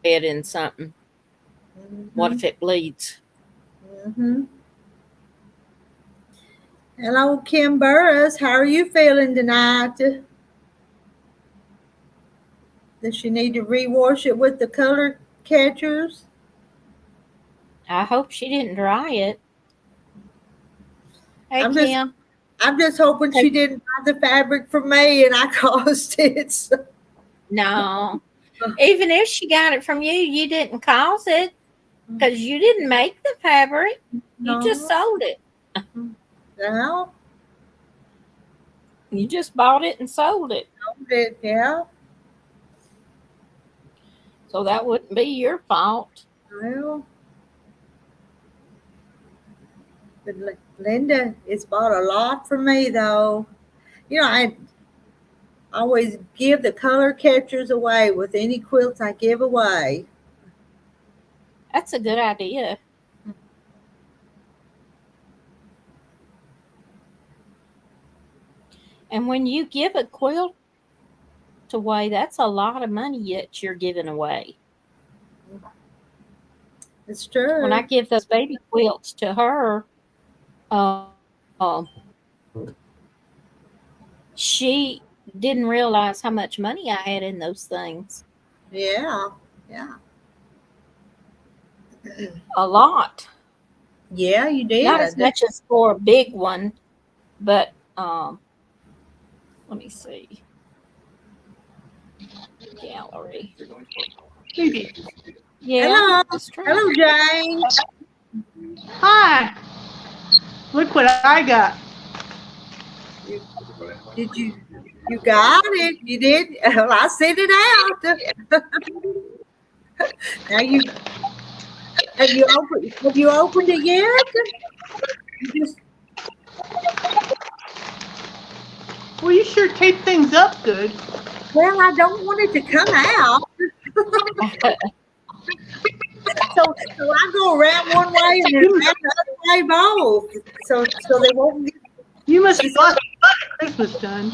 in something, what if it bleeds? Mm-hmm. Hello, Kim Burris. How are you feeling tonight? Does she need to rewash it with the color catchers? I hope she didn't dry it. Hey, I'm Kim. just hoping she didn't buy the fabric from me and I caused it. So. No. Even if she got it from you, you didn't cause it because you didn't make the fabric. You just sold it. No. You just bought it and sold it. Sold it, yeah. So that wouldn't be your fault. Well, but Linda has bought a lot from me, though. You know, I always give the color catchers away with any quilts I give away. That's a good idea. And when you give a quilt away, that's a lot of money that you're giving away. It's true. When I give those baby quilts to her, she didn't realize how much money I had in those things. Yeah, yeah. A lot. Yeah, you did. Not as much as for a big one, but let me see. Gallery. Yeah, Hello. that's true. Hello, Jane. Hi. Look what I got. Did you got it? You did? Well, I sent it out. Now have you opened it yet? You just Well, you sure tape things up good. well, I don't want it to come out. So I go around one way and then around the other way both. So they won't get. You must have got Christmas done.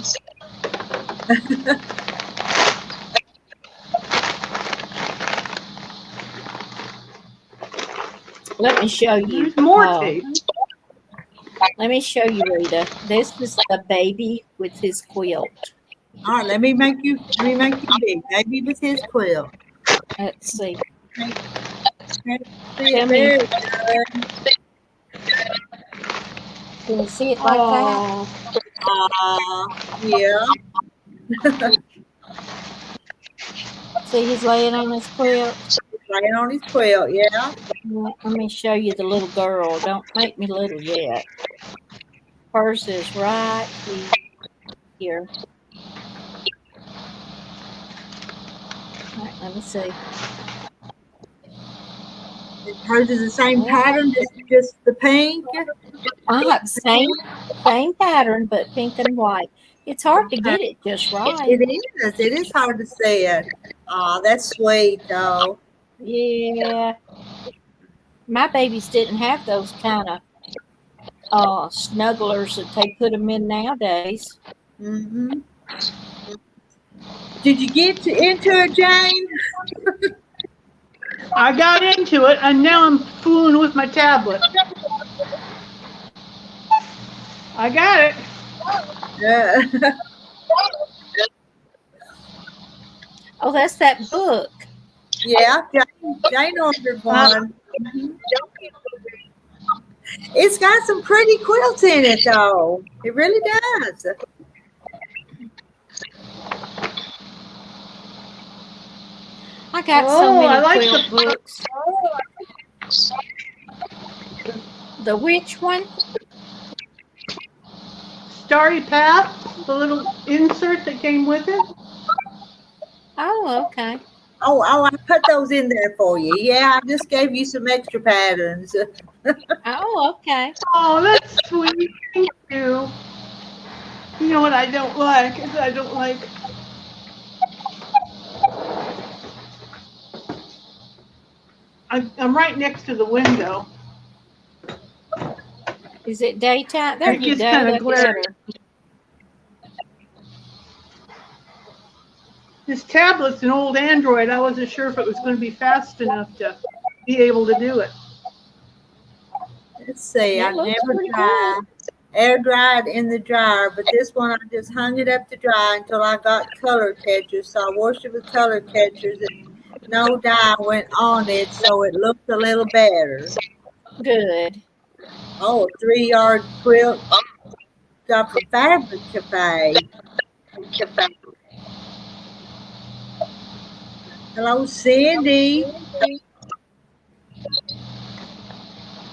Let me show you. There's more tape. Let me show you, Rita. This is the baby with his quilt. All right, let me make you big. Baby with his quilt. Let's see. Very good. Can you see it like that? Yeah. See, he's laying on his quilt. Laying on his quilt, yeah. Let me show you the little girl. Don't make me little yet. Hers is right here. All right, let me see. Hers is the same pattern, just the pink. Same pattern, but pink and white. It's hard to get it just right. It is. It is hard to see it. Oh, that's sweet, though. Yeah. My babies didn't have those kind of snugglers that they put them in nowadays. Mm-hmm. Did you get into it, Jane? I got into it, and now I'm fooling with my tablet. I got it. Yeah. Oh, that's that book. Yeah, Jane ordered one. It's got some pretty quilts in it, though. It really does. I got so many like quilt books. The which one? Starry Path, the little insert that came with it. Oh, okay. Oh, I put those in there for you. Yeah, I just gave you some extra patterns. Oh, okay. Oh, that's sweet. Thank you. You know what I don't like is I don't like I'm right next to the window. Is it daytime? There It you gets go. kinda That's glare. better. This tablet's an old Android. I wasn't sure if it was going to be fast enough to be able to do it. Let's see. I It looks never pretty good. air dried in the dryer, but this one I just hung it up to dry until I got color catchers. So I washed it with color catchers and no dye went on it, so it looked a little better. Good. Oh, 3-yard quilt got from Fabric Cafe. Hello, Cindy.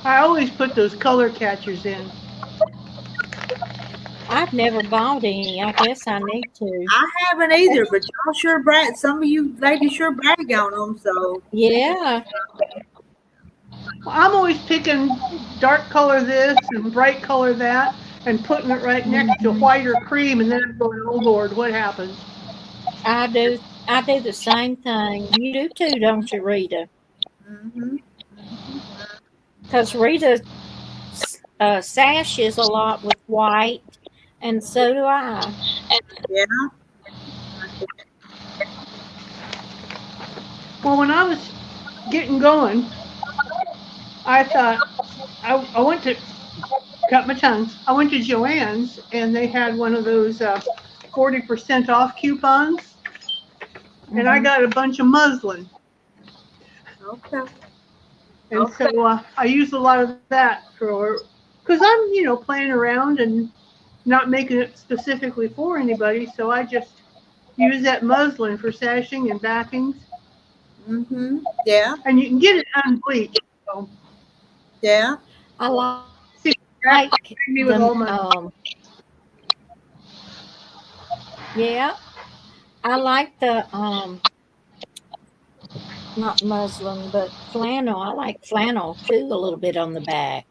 I always put those color catchers in. I've never bought any. I guess I need to. I haven't either, but y'all sure brag. Some of you ladies sure brag on them. So Yeah. I'm always picking dark color this and bright color that and putting it right next to white or cream, and then I'm going, oh Lord, what happens? I do the same thing. You do too, don't you, Rita? mhm. Because Rita sashes a lot with white, and so do I. Yeah. Well, when I was getting going, I thought I went to cut my tongue. I went to Joann's and they had one of those 40% off coupons, and I got a bunch of muslin. Okay. And so I used a lot of that because I'm, playing around and not making it specifically for anybody. So I just use that muslin for sashing and backings. Mhm. Yeah. And you can get it unbleached. So Yeah. I see, like me with all my yeah. I like the not muslin but flannel. I like flannel too a little bit on the back.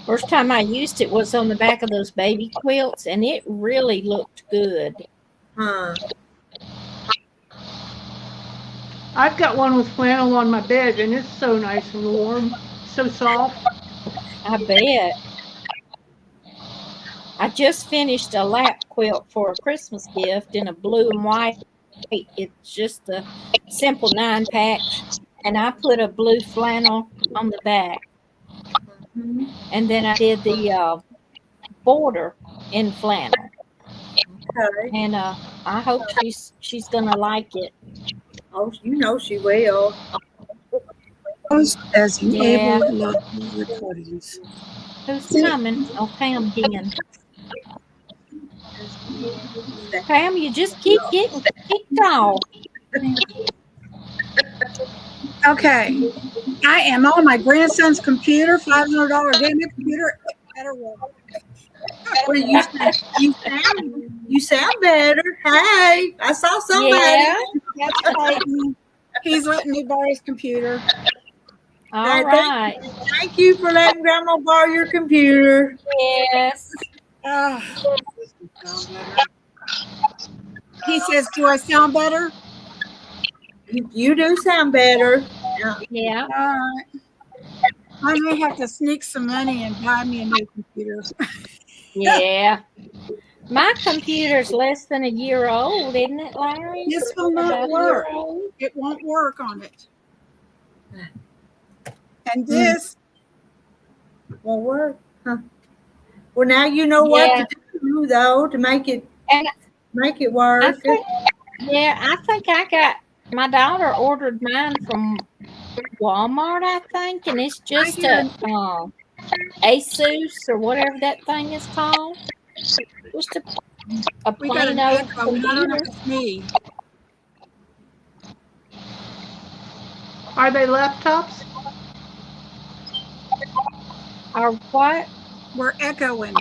First time I used it was on the back of those baby quilts, and it really looked good. Huh. I've got one with flannel on my bed, and it's so nice and warm, so soft. I bet. I just finished a lap quilt for a Christmas gift in a blue and white. It's just a simple 9-pack, and I put a blue flannel on the back. Mhm. And then I did the border in flannel. Okay. And I hope she's gonna like it. Oh, you know she will. As Yeah. enabled local recordings. Who's coming? Oh, Pam again. Pam, you just keep getting kicked off. Okay. I am on my grandson's computer, $500 gaming computer. It better work. Well, you sound better. Hey, I saw somebody. Yeah. That's Clayton. He's letting me borrow his computer. All right. Thank you for letting Grandma borrow your computer. Yes. He says, do I sound better? You do sound better. Yeah. All right. I may have to sneak some money and buy me a new computer. Yeah. My computer's less than a year old, isn't it, Larry? This will not work. It won't work on it. And this won't work. Huh. Well, now you know what to do, though, to make it work. I think I got my daughter ordered mine from Walmart, I think, and it's just a Asus or whatever that thing is called. Just a plain old computer. Me. Are they laptops? Or what? We're echoing.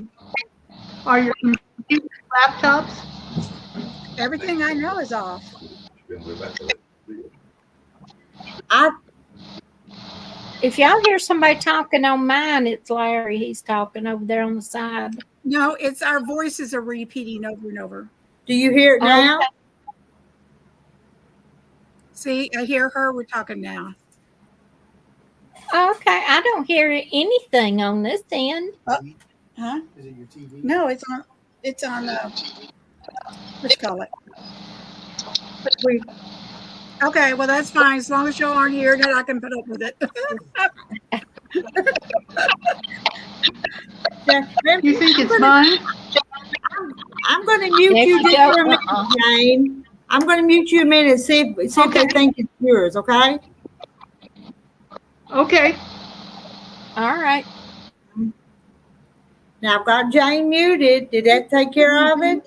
Are your computers laptops? Everything I know is off. If y'all hear somebody talking on mine, it's Larry. He's talking over there on the side. No, it's our voices are repeating over and over. Do you hear it now? See, I hear her. We're talking now. Okay, I don't hear anything on this end. Huh? Is it your TV? No, it's on. It's on. What you call it? Okay, well that's fine. As long as y'all aren't here, then I can put up with it. You think it's mine? I'm going to mute There you you just go. for a minute, Jane. I'm going to mute you a minute and see if they think it's yours, okay? Okay. All right. Now I've got Jane muted. Did that take care of it?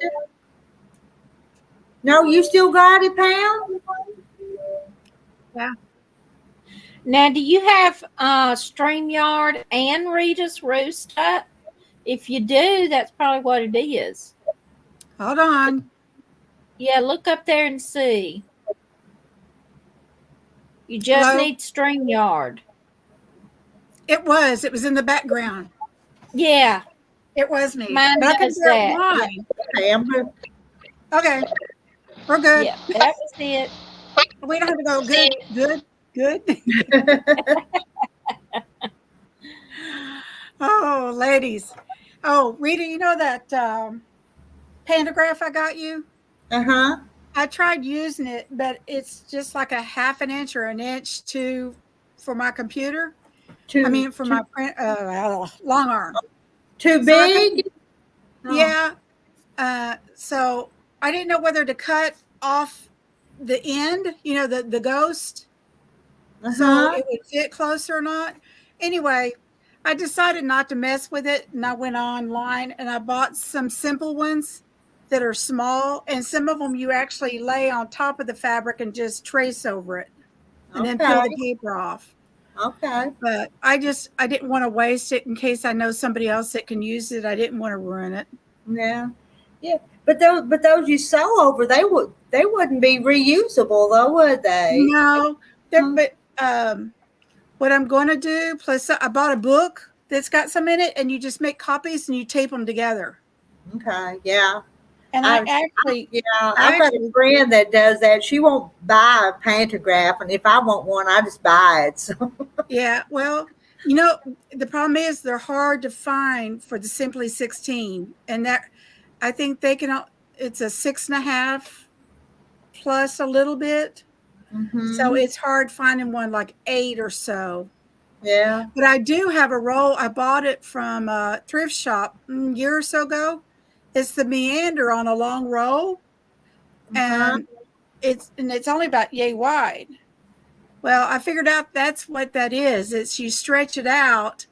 No, you still got it, Pam? Now, do you have StreamYard and Rita's Roost up? If you do, that's probably what it is. Hold on. Yeah, look up there and see. You just Hello? need StreamYard. It was in the background. Yeah, It was me. Mine But I couldn't does figure out that. why. Pam, Okay. We're good. yeah, that was it. We don't have to go good. Oh, ladies. Oh, Rita, you know that pantograph I got you? uh-huh. I tried using it, but it's just like a half an inch or an inch for my computer. For my print, long arm. Too So I big? Yeah. So I didn't know whether to cut off the end, the ghost, so Uh-huh. it would fit closer or not. Anyway, I decided not to mess with it, and I went online and I bought some simple ones that are small, and some of them you actually lay on top of the fabric and just trace over it, and then peel the paper off. Okay. But I didn't want to waste it in case I know somebody else that can use it. I didn't want to ruin it. Yeah. Yeah. But those you sew over, they wouldn't be reusable though, would they? No, but what I'm going to do, plus I bought a book that's got some in it, and you just make copies and you tape them together. Okay. Yeah. And I've got a friend that does that. She won't buy a pantograph, and if I want one, I just buy it. So Yeah, well, the problem is they're hard to find for the Simply 16, and that I think it's a 6.5 plus a little bit. So it's hard finding one like 8 or so. Yeah. But I do have a roll. I bought it from a thrift shop a year or so ago. It's the meander on a long roll, and it's only about yay wide. Well, I figured out that's what that is. It's you stretch it out,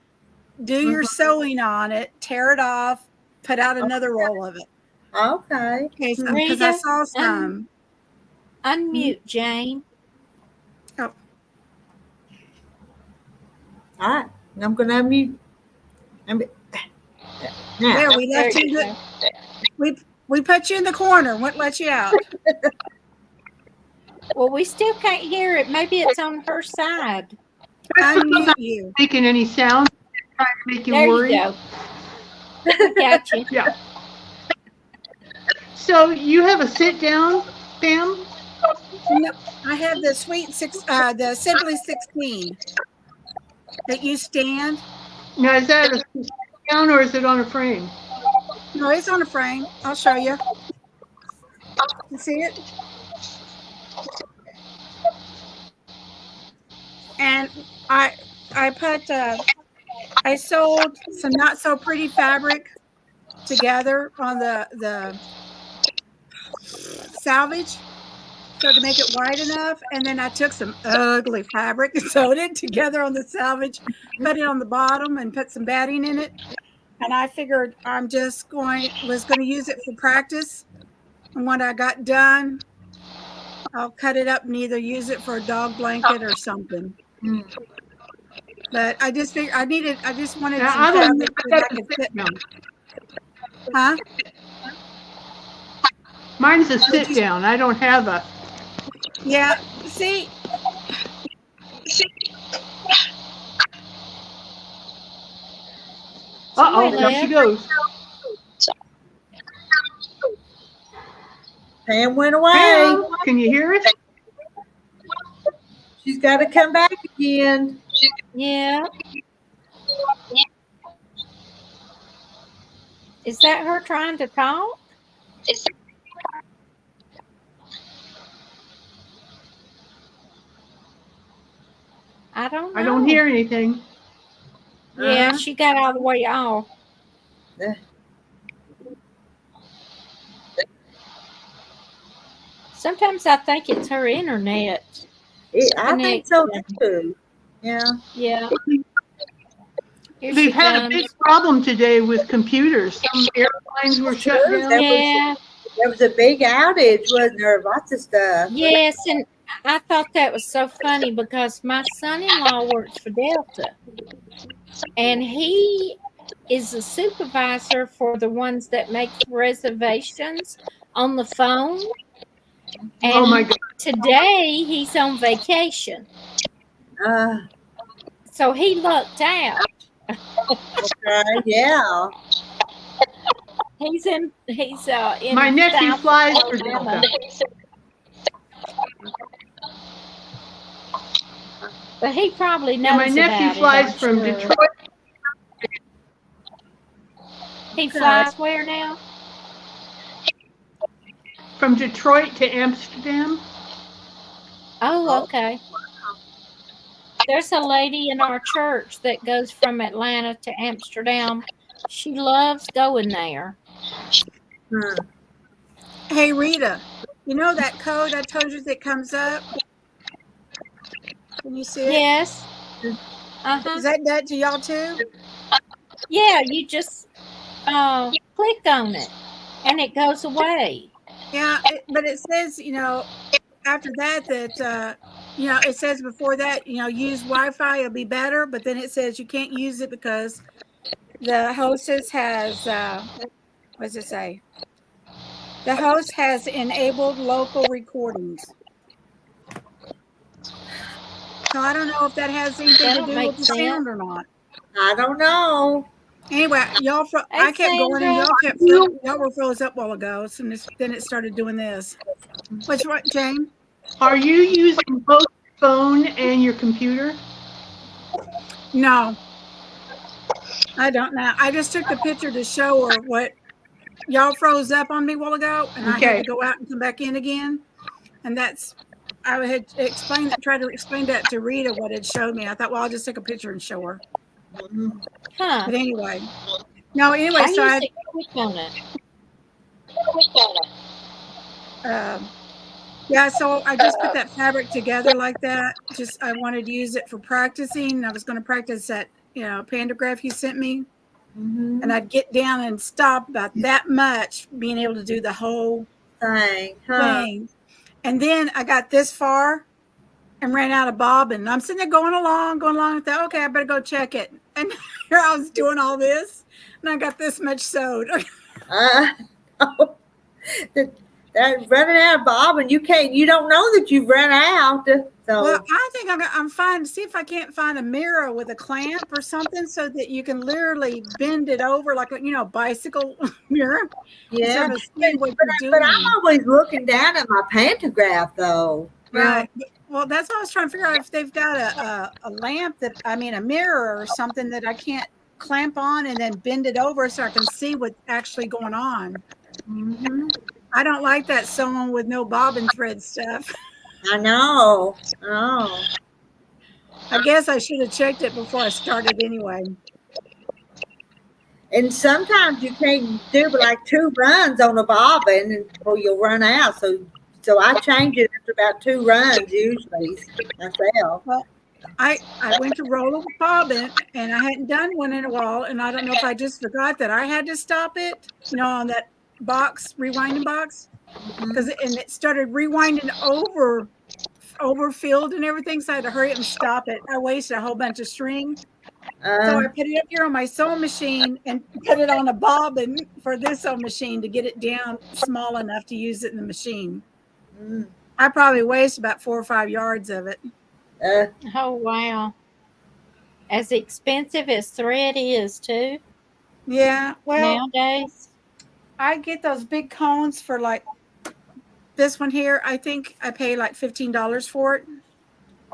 do your sewing on it, tear it off, put out another roll of it. Okay. Because I Rita, saw some. Unmute Jane. Oh, All right. I'm going to unmute. Now, there we left you. We put you in the corner. Wouldn't let you out. Well, we still can't hear it. Maybe it's on her side. Unmute you. Making any sound? Trying to make you There worry? you go. We got you. Yeah. So you have a sit down, Pam? No, I have the the Simply 16 that you stand. Now, is that a sit down or is it on a frame? No, it's on a frame. I'll show you. You see it? And I sewed some not so pretty fabric together on the salvage, so to make it wide enough, and then I took some ugly fabric and sewed it together on the salvage, put it on the bottom, and put some batting in it. And I figured I'm just was going to use it for practice. And when I got done, I'll cut it up and either use it for a dog blanket or something. But I just figured I just wanted Now, some I don't fabric that I could sit down. Huh? Mine's a sit down. I don't have a. Yeah. See, Uh-oh, there she goes. Pam went away. Pam, can you hear us? She's got to come back again. Yeah. Is that her trying to talk? I don't know. I don't hear anything. Yeah, Uh-huh. she got all the way off. Sometimes I think it's her internet. I think so connection. too. Yeah. Yeah. Here We've she had a comes. big problem today with computers. Some airlines were shut Sure, down. that Yeah. There was a big outage, wasn't there? Lots of stuff. Yes, and I thought that was so funny because my son-in-law works for Delta, and he is a supervisor for the ones that make reservations on the phone. And Oh my God. today he's on vacation, so he lucked out. Okay, yeah. He's in My nephew South flies for Alabama. Delta. But he probably knows Yeah, my nephew about flies it, I'm from sure. Detroit. He flies where now? From Detroit to Amsterdam. Oh, okay. There's a lady in our church that goes from Atlanta to Amsterdam. She loves going there. Hey, Rita, you know that code I told you that comes up? Can you see it? Yes. Is that to y'all too? Yeah, you just click on it and it goes away. Yeah, but it says, after that, it says before that, use Wi-Fi, it'll be better. But then it says you can't use it because the hostess has, what does it say? The host has enabled local recordings. So I don't know if that has anything to do with the sound or not. I don't know. Anyway, y'all, I kept going and y'all were froze up a while ago. So then it started doing this. What's right, Jane? Are you using both your phone and your computer? No, I don't know. I just took the picture to show her what y'all froze up on me a while ago, and I had to go out and come back in again. And I had tried to explain that to Rita what it showed me. I thought, well, I'll just take a picture and show her. Huh. But anyway, so usually click on it. Yeah, so I just put that fabric together like that. I wanted to use it for practicing. I was going to practice that, pantograph you sent me. Mm-hmm. And I'd get down and stop about that much, being able to do the whole thing. And then I got this far and ran out of bobbin. I'm sitting there going along. I thought, okay, I better go check it. And here I was doing all this, and I got this much sewed. That running out of bobbin, you don't know that you've run out. So well, I think I'm fine to see if I can't find a mirror with a clamp or something so that you can literally bend it over like a bicycle mirror. yeah, Sort of see what you're but doing. I'm always looking down at my pantograph though. Right. Well, that's what I was trying to figure out, if they've got a lamp a mirror or something that I can't clamp on and then bend it over so I can see what's actually going on. Mm-hmm. I don't like that sewing with no bobbin thread stuff. I know. I guess I should have checked it before I started anyway. And sometimes you can't do but like 2 runs on a bobbin or you'll run out. So I change it after about 2 runs usually myself. Well, I went to roll a bobbin and I hadn't done one in a while, and I don't know if I just forgot that I had to stop it, on that rewinding box, because it started rewinding overfilled and everything, so I had to hurry up and stop it. I wasted a whole bunch of string. So I put it up here on my sewing machine and put it on a bobbin for this sewing machine to get it down small enough to use it in the machine. I probably waste about 4 or 5 yards of it. Oh, wow. As expensive as thread is, too. Yeah, well, nowadays. I get those big cones for like this one here, I think I pay like $15 for it.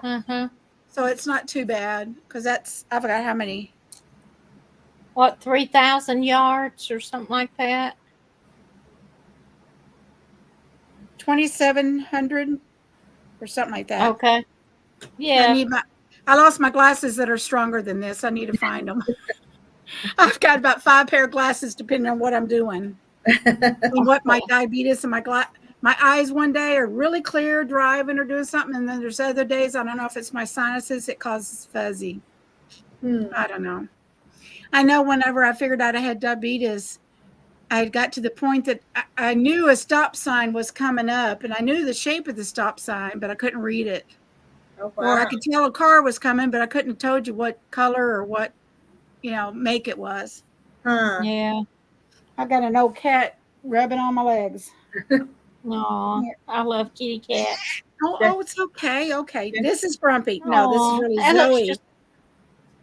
Uh-huh. So it's not too bad because I forgot how many. What, 3,000 yards or something like that? 2,700 or something like that. Okay. Yeah. I lost my glasses that are stronger than this. I need to find them. I've got about 5 pair of glasses depending on what I'm doing. And what my diabetes and my eyes one day are really clear driving or doing something, and then there's other days, I don't know if it's my sinuses, it causes fuzzy. I don't know. I know whenever I figured out I had diabetes, I got to the point that I knew a stop sign was coming up, and I knew the shape of the stop sign, but I couldn't read it. Oh, Or I wow. could tell a car was coming, but I couldn't have told you what color or what, make it was. Huh. Yeah. I got an old cat rubbing on my legs. Aw, Yeah. I love kitty cats. Oh, it's okay. Okay. This is Grumpy. No, this is Aw, really that looks Zoe.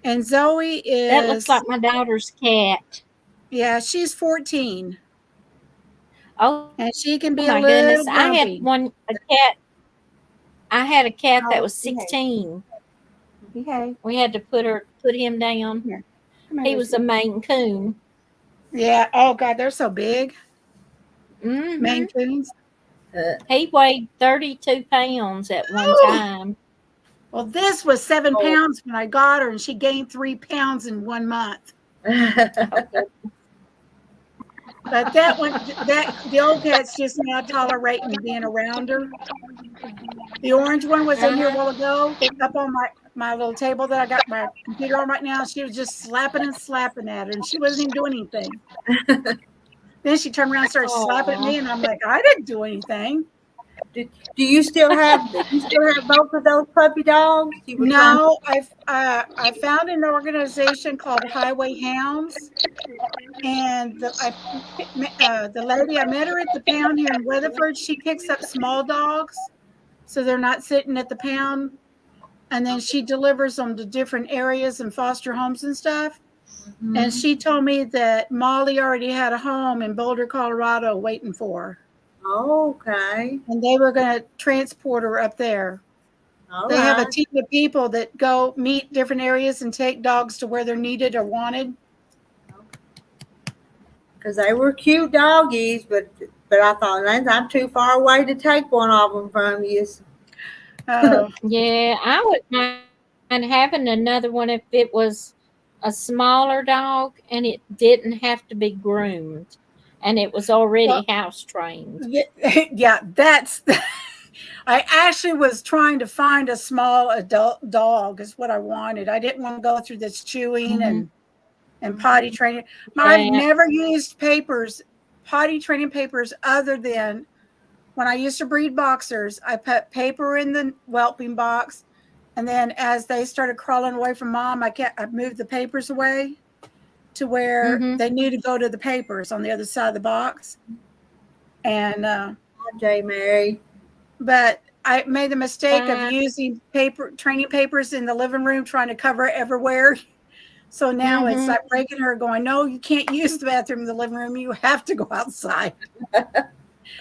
And Zoe that looks is, like my daughter's cat. yeah, she's 14. Oh And she can be a my little goodness. I had grumpy. a cat. I had a cat that Oh, was 16. Okay. We had to put him down. Here. Come here, He was a Lucy. Maine Coon. Yeah. Oh, God, they're so big. Hmm Maine Coons. He weighed 32 pounds at one time. Well, this was 7 Oh. pounds when I got her, and she gained 3 pounds in 1 month. But the old cat's just not tolerating being around her. The orange one was in here a while ago, up on my little table that I got my computer on right now. She was just slapping and slapping at her, and she wasn't even doing anything. Then she turned around and started slapping at me, and I'm like, I didn't do anything. Do you still have both of those puppy dogs? You were No, I found an organization called Highway Hounds, and the lady, I met her at the pound here in Weatherford. She picks up small dogs, so they're not sitting at the pound, and then she delivers them to different areas and foster homes and stuff. trying- And she told me that Molly already had a home in Boulder, Colorado, waiting for her, Okay. and they were going to transport her up there. All They have a right. team of people that go meet different areas and take dogs to where they're needed or wanted. Because they were cute doggies, but I thought, I'm too far away to take one of them from you. Oh, Yeah, I would mind having another one if it was a smaller dog and it didn't have to be groomed and it was already Well, house trained. yeah, that's. I actually was trying to find a small adult dog is what I wanted. I didn't want to go through this chewing and potty training. I've Yeah. never used potty training papers, other than when I used to breed boxers. I put paper in the whelping box, and then as they started crawling away from mom, I moved the papers away to where they knew to go to the papers on the other side of the box. And Hi, J. Mary. but I made the mistake of using training papers in the living room, trying to cover it everywhere. So now it's like breaking her, going, no, you can't use the bathroom in the living room. You have to go outside.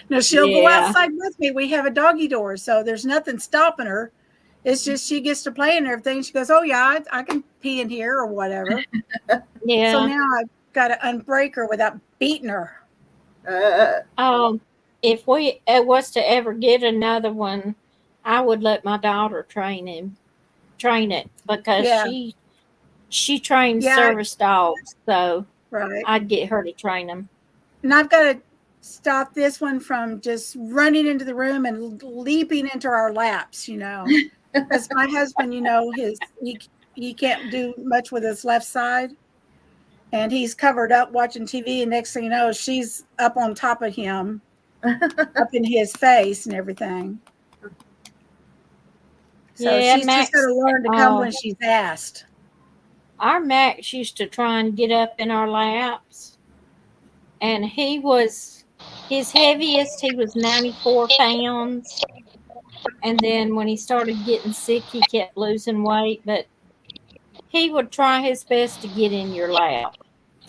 No, she'll go outside with me. We have a doggy door, so there's nothing stopping her. It's just she gets to play and everything. She goes, oh, yeah, I can pee in here or whatever. Yeah. So now I've got to unbreak her without beating her. If we was to ever get another one, I would let my daughter train it because she trains service dogs, so Right. I'd get her to train them. And I've got to stop this one from just running into the room and leaping into our laps, Because my husband, he can't do much with his left side. And he's covered up watching TV, and next thing you know, she's up on top of him, up in his face and everything. So she's just got to learn to come when she's asked. Our Max used to try and get up in our laps, and his heaviest, he was 94 pounds. And then when he started getting sick, he kept losing weight, but he would try his best to get in your lap.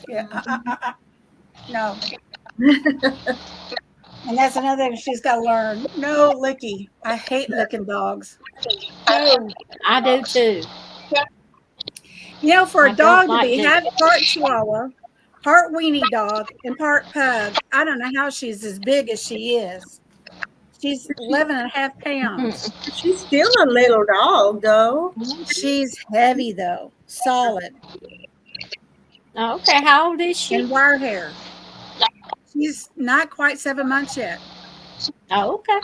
Yeah. No. And that's another thing she's got to learn. No licky. I hate licking dogs. No. I do too. You know, for I a don't dog to like be doing half part Chihuahua, part weenie dog, and part pug, I don't know how she's as big as she is. She's 11 and a half pounds. She's still a little dog, though. She's heavy, though, solid, Okay, how old is she? and wire hair. She's not quite 7 months yet. Oh, okay.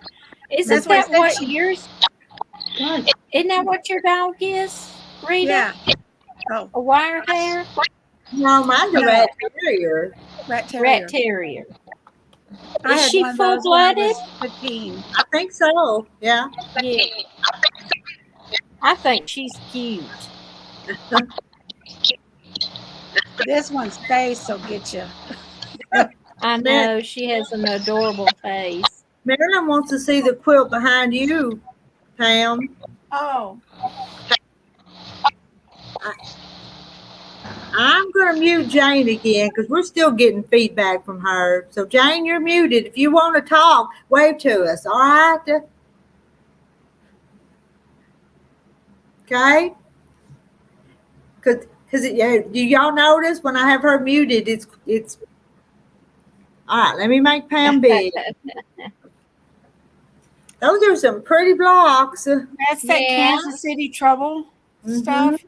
Isn't That's why I that said what she- yours? Isn't that what your dog is, Rita? Yeah. Oh, A wire hair No, mine's a No. rat terrier. rat terrier. rat terrier. I Is had she one of those when I was full-blooded? 15. I think so. Yeah. Yeah. I think she's cute. This one's face will get you. I know she has an adorable face. Marilyn wants to see the quilt behind you, Pam. Oh, I'm going to mute Jane again because we're still getting feedback from her. So, Jane, you're muted. If you want to talk, wave to us, all right? Okay? Because do y'all notice when I have her muted, it's all right. Let me make Pam big. Those are some pretty blocks. that's that Yeah. Kansas City trouble Mhm. stuff.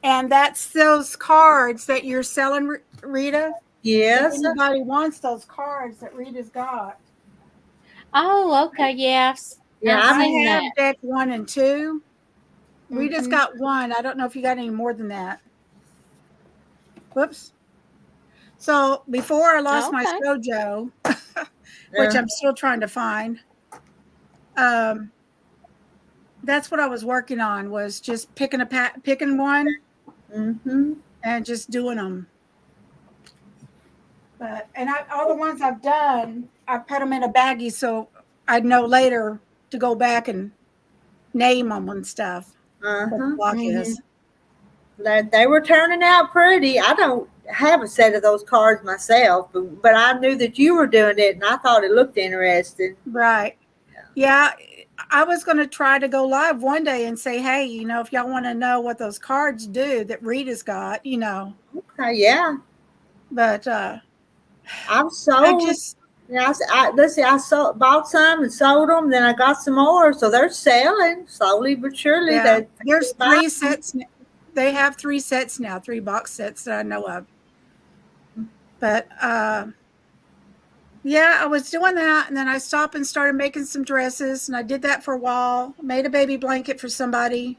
And that's those cards that you're selling, Rita. Yes. If anybody wants those cards that Rita's got. Oh, okay. Yes. Yeah, I've I seen have that. deck 1 and 2. Rita's Mhm. got 1. I don't know if you got any more than that. Whoops. So before I lost my Okay. Sojo, which Yeah. I'm still trying to find, that's what I was working on, was just picking one Mhm. and just doing them. But all the ones I've done, I put them in a baggie so I'd know later to go back and name them and stuff. What the Uh-huh. block is. They were turning out pretty. I don't have a set of those cards myself, but I knew that you were doing it, and I thought it looked interesting. Right. Yeah. I was going to try to go live one day and say, hey, if y'all want to know what those cards do that Rita's got, Okay, yeah. but I've I sold. just, Yeah, let's see. Bought some and sold them. Then I got some more, so they're selling slowly but surely. yeah, They there's buy 3 sets. They have 3 sets now, 3 box sets that I know of. But yeah, I was doing that, and then I stopped and started making some dresses, and I did that for a while. Made a baby blanket for somebody,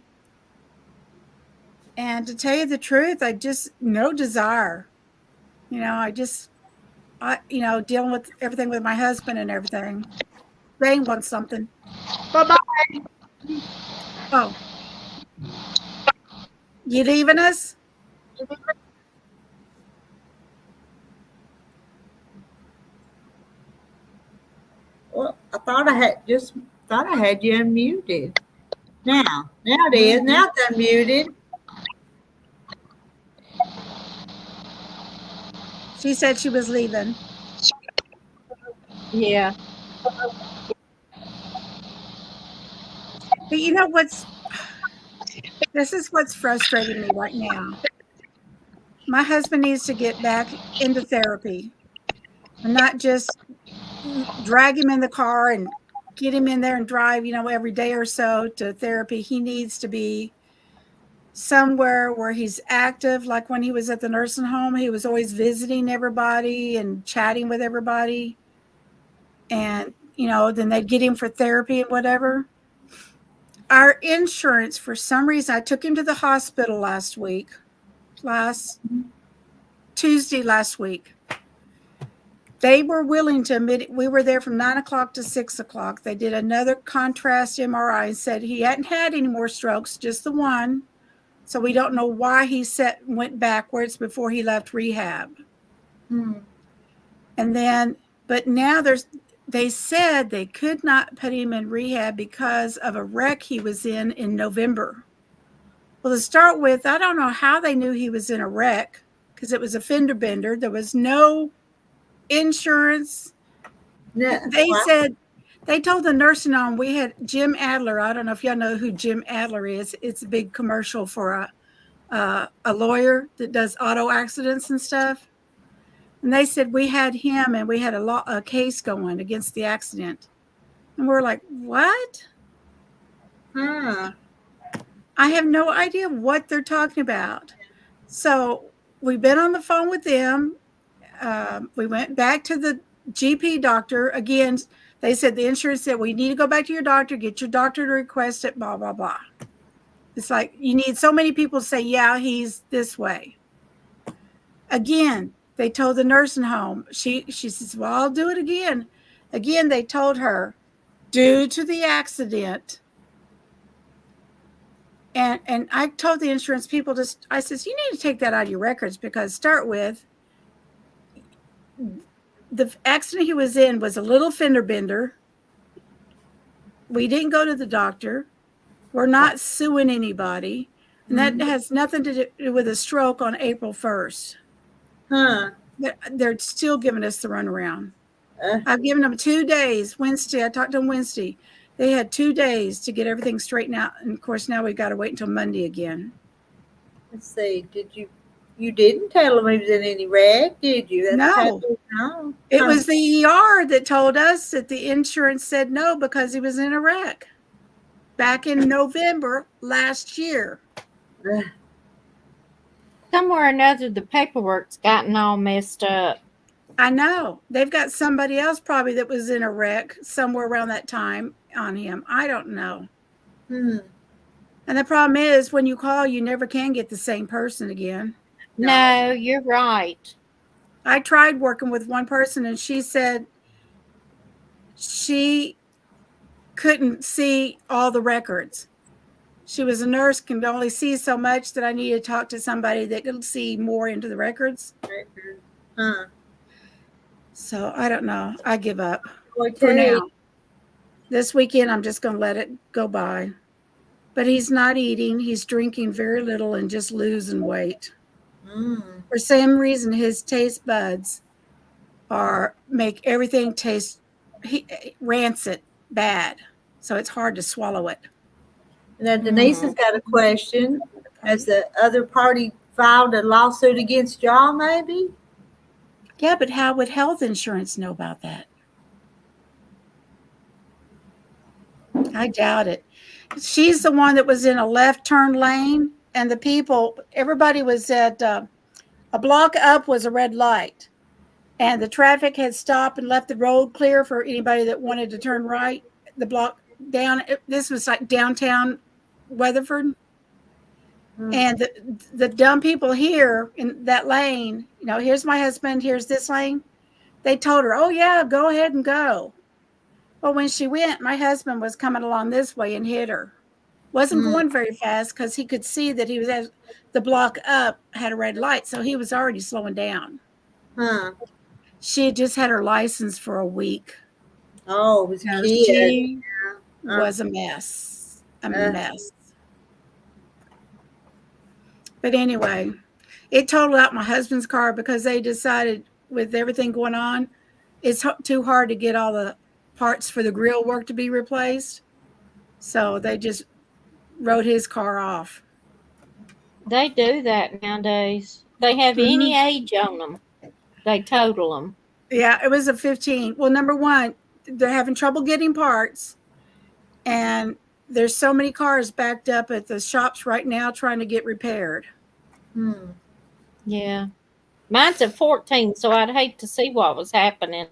and to tell you the truth, I just no desire. Dealing with everything with my husband and everything. They want something. Bye-bye. Oh, you leaving us? Well, I thought I had you unmuted. Now it is. Now it's unmuted. She said she was leaving. Yeah. But this is what's frustrating me right now. My husband needs to get back into therapy and not just drag him in the car and get him in there and drive, every day or so to therapy. He needs to be somewhere where he's active. Like when he was at the nursing home, he was always visiting everybody and chatting with everybody. And, then they'd get him for therapy and whatever. Our insurance, for some reason, I took him to the hospital last Tuesday last week. They were willing to admit it. We were there from 9 o'clock to 6 o'clock. They did another contrast MRI and said he hadn't had any more strokes, just the one. So we don't know why he went backwards before he left rehab. And then, but now they said they could not put him in rehab because of a wreck he was in November. Well, to start with, I don't know how they knew he was in a wreck because it was a fender bender. There was no insurance. No, They wow. said they told the nursing home we had Jim Adler. I don't know if y'all know who Jim Adler is. It's a big commercial for a lawyer that does auto accidents and stuff. And they said we had him and we had a case going against the accident. And we're like, what? Huh. I have no idea what they're talking about. So we've been on the phone with them. We went back to the GP doctor. Again, they said the insurance said we need to go back to your doctor, get your doctor to request it, blah, blah, blah. It's like you need so many people to say, yeah, he's this way. Again, they told the nursing home. She says, well, I'll do it again. Again, they told her, due to the accident. And I told the insurance people, I says, you need to take that out of your records because start with, the accident he was in was a little fender bender. We didn't go to the doctor. We're not suing anybody. And that has nothing to do with a stroke on April 1st. Huh. They're still giving us the runaround. Uh, I've given them 2 days. Wednesday, I talked to them Wednesday. They had 2 days to get everything straightened out. And of course, now we've got to wait until Monday again. let's see. You didn't tell him he was in any wreck, did you? No. No. It was the ER that told us that the insurance said no because he was in a wreck back in November last year. Somewhere or another, the paperwork's gotten all messed up. I know. They've got somebody else probably that was in a wreck somewhere around that time on him. I don't know. Hmm. And the problem is when you call, you never can get the same person again. No, you're right. I tried working with one person and she said she couldn't see all the records. She was a nurse, could only see so much that I needed to talk to somebody that could see more into the records. Huh. So I don't know. I give up Boy, for tell you. now. This weekend, I'm just going to let it go by. But he's not eating. He's drinking very little and just losing weight. For some reason, his taste buds make everything taste rancid, bad. So it's hard to swallow it. Now, Denise has got a question. Has the other party filed a lawsuit against y'all, maybe? Yeah, but how would health insurance know about that? I doubt it. She's the one that was in a left turn lane, and everybody was at a block up was a red light, and the traffic had stopped and left the road clear for anybody that wanted to turn right. The block down, this was like downtown Weatherford. And the dumb people here in that lane, here's my husband, here's this lane. They told her, oh, yeah, go ahead and go. Well, when she went, my husband was coming along this way and hit her. Wasn't going very fast because he could see that he was at the block up, had a red light. So he was already slowing down. Huh. She had just had her license for a week. Oh, it was a kid. She was a mess. A mess. But anyway, it totaled out my husband's car because they decided with everything going on, it's too hard to get all the parts for the grill work to be replaced. So they just wrote his car off. They do that nowadays. They have any age on them. They total them. Yeah, it was a 15. Well, number one, they're having trouble getting parts. And there's so many cars backed up at the shops right now trying to get repaired. Yeah. Mine's at 14, so I'd hate to see what was happening.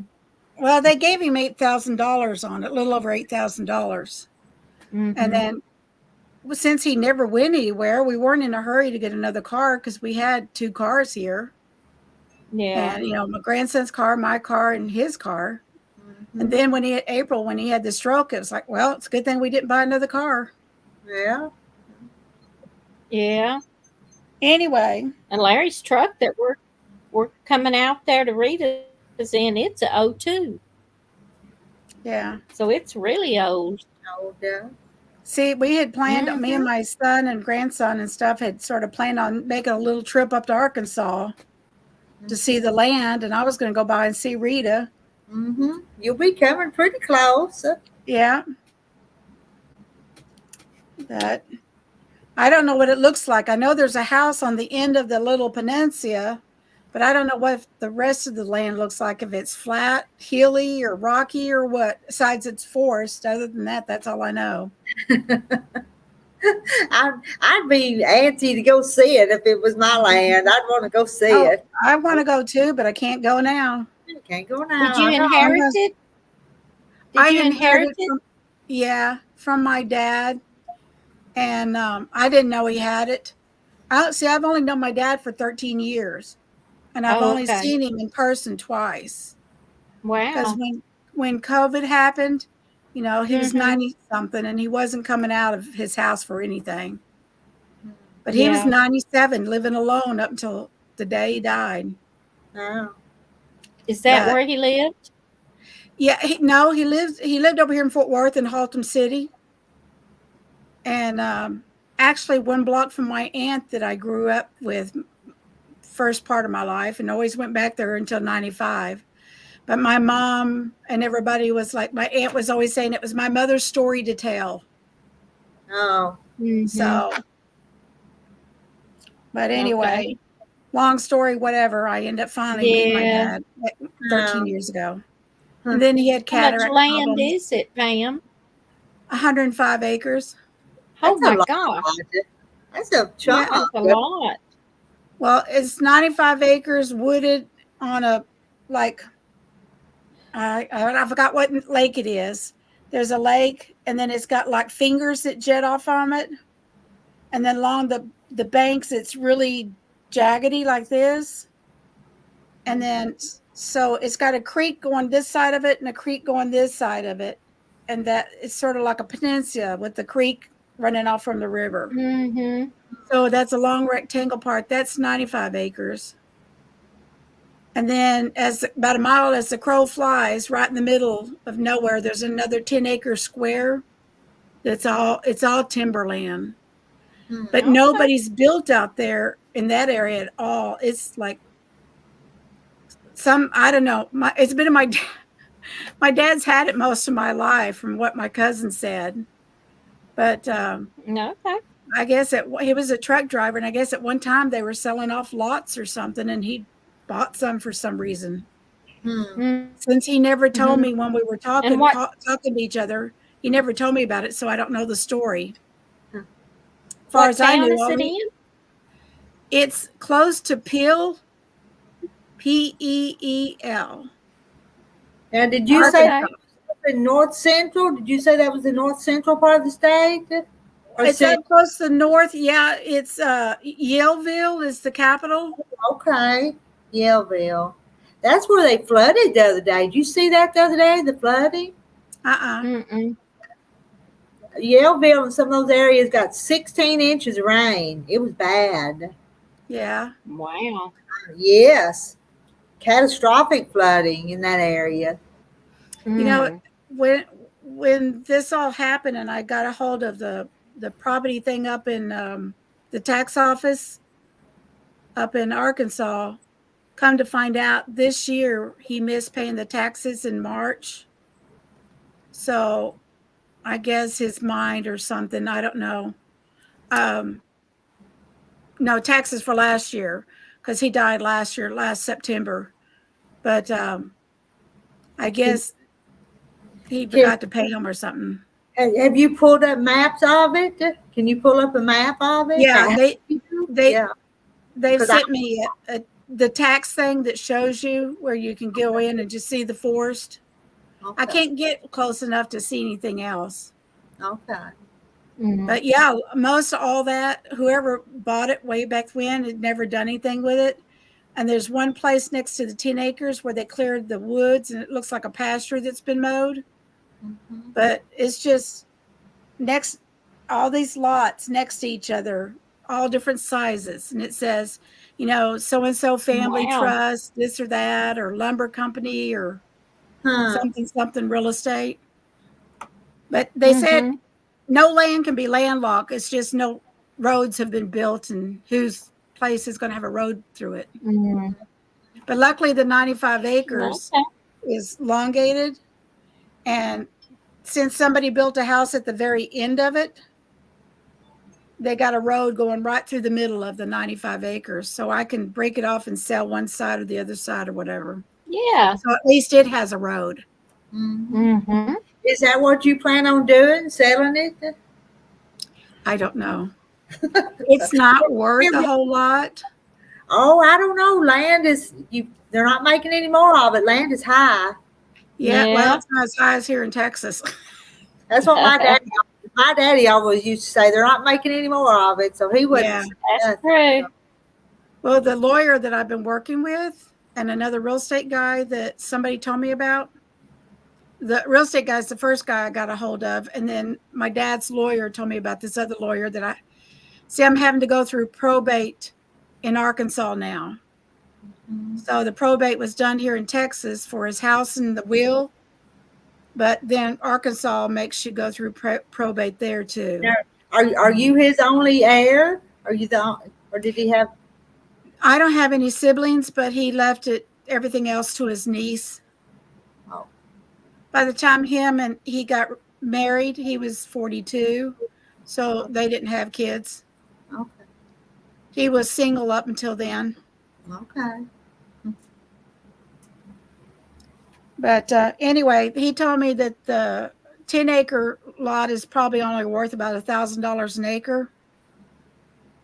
Well, they gave him $8,000 on it, a little over $8,000. And then since he never went anywhere, we weren't in a hurry to get another car because we had 2 cars here. Yeah. And, my grandson's car, my car, and his car. And then when he had the stroke, it was like, well, it's a good thing we didn't buy another car. Yeah. Yeah. Anyway. And Larry's truck that we're coming out there to Rita's in, it's a 02. Yeah. So it's really old. Oh, yeah. See, we had planned, me and my son and grandson and stuff had sort of planned on making a little trip up to Arkansas to see the land. And I was going to go by and see Rita. Mm-hmm. You'll be coming pretty close. Yeah. But I don't know what it looks like. I know there's a house on the end of the little peninsula, but I don't know what the rest of the land looks like, if it's flat, hilly, or rocky, or what, besides it's forest. Other than that, that's all I know. I'd be antsy to go see it if it was my land. I'd want to go see Oh, it. I want to go too, but I can't go now. Can't go Did now. you I know. inherit it? Did I you inherit inherited it? from my dad, and I didn't know he had it. I've only known my dad for 13 years, and I've Oh, only okay. seen him in person twice. Because Wow. when COVID happened, he was Mhm. 90 something, and he wasn't coming out of his house for anything. But he was Yeah. 97, living alone up until the day he died. No. Is that But where he lived? yeah, he lived over here in Fort Worth in Haltom City, and actually 1 block from my aunt that I grew up with first part of my life, and always went back there until 95. But my mom and everybody was like, my aunt was always saying it was my mother's story to tell. Oh. Mhm. So, but anyway, Okay. long story, whatever. I ended up finally meeting my Yeah. dad 13 Oh. years ago. Huh. And then he had How much cataract land problems. is it, Pam? 105 acres. Oh That's a my lot. gosh, That's a Yeah. that's chunk. a lot. Well, it's 95 acres wooded on a, like, I forgot what lake it is. There's a lake, and then it's got like fingers that jet off from it. And then along the banks, it's really jaggedy like this. And then, so it's got a creek going this side of it and a creek going this side of it. And that it's sort of like a peninsula with the creek running off from the river. Mhm. So that's a long rectangle part. That's 95 acres. And then, as about a mile as the crow flies, right in the middle of nowhere, there's another 10-acre square. It's all timberland. But Okay. nobody's built out there in that area at all. It's like I don't know. It's been in my dad's had it most of my life, from what my cousin said. But Okay. I guess he was a truck driver, and I guess at one time they were selling off lots or something, and he bought some for some reason. Hmm. Since he never told Mhm. me when we were And talking what to each other, he never told me about it, so I don't know the story. As far what as I town knew, is it in? it's close to Peel, Peel. Now, did you say that Okay. was up in North Central? Did you say that was the North Central part of the state? Or It's up Central? close to the north. Yeah, it's Yaleville is the capital. Okay. Yellville. That's where they flooded the other day. Did you see that the other day? The flooding? Uh-uh. Mm-mm. Yellville and some of those areas got 16 inches of rain. It was bad. Yeah. Wow. Yes. Catastrophic flooding in that area. You know, Mm. when this all happened and I got a hold of the property thing up in the tax office up in Arkansas, come to find out this year he missed paying the taxes in March. So I guess his mind or something, I don't know. No, taxes for last year, because he died last September. But I guess he Can, forgot to pay him or something. have you pulled up maps of it? Can you pull up a map of it? Yeah, Yeah. they've Because sent me the tax thing that shows you where you can go in and just see the forest. I okay. can't get close enough to see anything else. Okay. Mm. But yeah, most of all that, whoever bought it way back when had never done anything with it. And there's one place next to the 10 acres where they cleared the woods and it looks like a pasture that's been mowed. Mm-hmm. But it's just all these lots next to each other, all different sizes. And it says, so and so family Wow. trust, this or that, or lumber company, or Huh. something real estate. But they said Mhm. no land can be landlocked. It's just no roads have been built and whose place is going to have a road through it. Mm. But luckily, the 95 acres Okay. is elongated. And since somebody built a house at the very end of it, they got a road going right through the middle of the 95 acres. So I can break it off and sell one side or the other side or whatever. Yeah. So at least it has a road. Mm-hmm. Is that what you plan on doing? Selling it? I don't know. It's not worth a whole lot. Oh, I don't know. Land is they're not making any more of it. Land is high. Yeah, Yeah. well, it's not as high as here in Texas. That's what my daddy always used to say. They're not making any more of it. So he wouldn't. Yeah. That's true. Well, the lawyer that I've been working with and another real estate guy that somebody told me about, the real estate guy is the first guy I got a hold of. And then my dad's lawyer told me about this other lawyer that I'm having to go through probate in Arkansas now. So the probate was done here in Texas for his house and the will, but then Arkansas makes you go through probate there too. Now, are you his only heir? Are you or did he have? I don't have any siblings, but he left everything else to his niece. Oh. By the time he got married, he was 42, so they didn't have kids. Okay. He was single up until then. Okay. But anyway, he told me that the 10-acre lot is probably only worth about $1,000 an acre.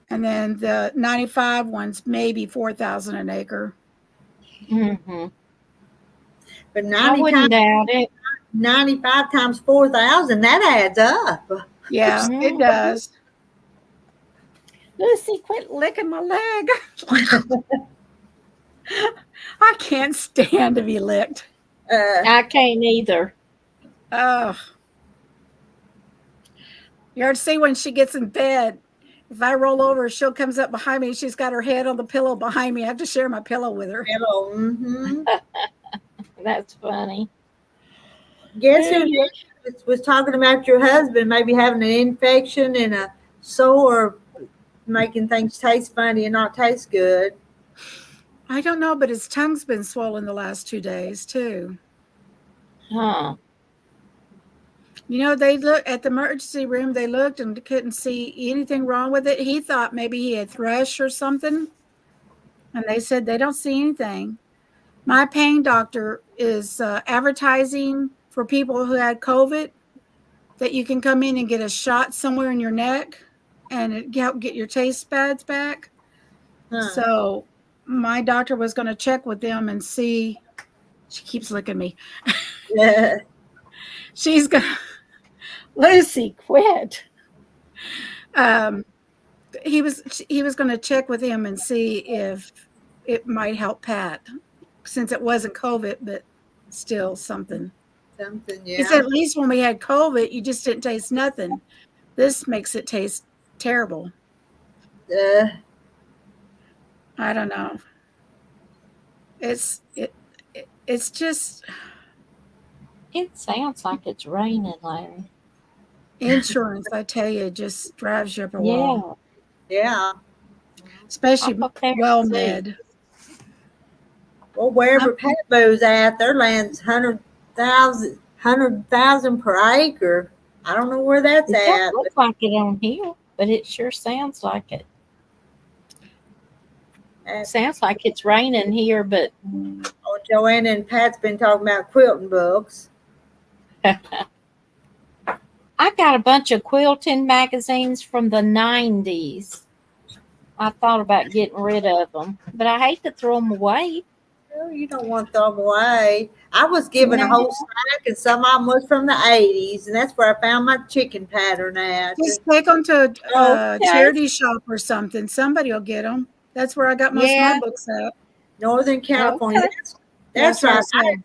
And then the 95 one's maybe $4,000 an acre. Mm-hmm. But I wouldn't doubt it. 95 times 4,000, that adds up. Yeah, Mhm. it does. Lucy, quit licking my leg. I can't stand to be licked. I can't either. Oh. You ought to see when she gets in bed. If I roll over, she comes up behind me. She's got her head on the pillow behind me. I have to share my pillow with her. Hello. Mm-hmm. That's funny. Guess who was talking about your husband maybe having an infection and a sore, making things taste funny and not taste good? I don't know, but his tongue's been swollen the last 2 days too. Huh. You know, they looked at the emergency room. They looked and couldn't see anything wrong with it. He thought maybe he had thrush or something. And they said they don't see anything. My pain doctor is advertising for people who had COVID that you can come in and get a shot somewhere in your neck and it help get your taste buds back. Huh. So my doctor was going to check with them and see. She keeps licking me. Yeah. She's going to, Lucy, quit. He was going to check with him and see if it might help Pat, since it wasn't COVID, but still something. Something, yeah. He said at least when we had COVID, you just didn't taste nothing. This makes it taste terrible. I don't know. It's just It sounds like it's raining, Larry. insurance. I tell you, just drives you up a wall. Yeah. Especially Up there, well too. med. Well, wherever Pat Boo's at, their land's 100,000 per acre. I don't know where that's It don't at. look like it on here, but it sure sounds like it. Sounds like it's raining here, but Oh, Joanna and Pat's been talking about quilting books. I got a bunch of quilting magazines from the 90s. I thought about getting rid of them, but I hate to throw them away. Well, you don't want to throw them away. I was given a No. whole stack, and some of them was from the 80s, and that's where I found my chicken pattern at. Just take them to a Okay. charity shop or something. Somebody will get them. That's where I got most of Yeah. my books at. Northern California. Okay. That's what I right. said.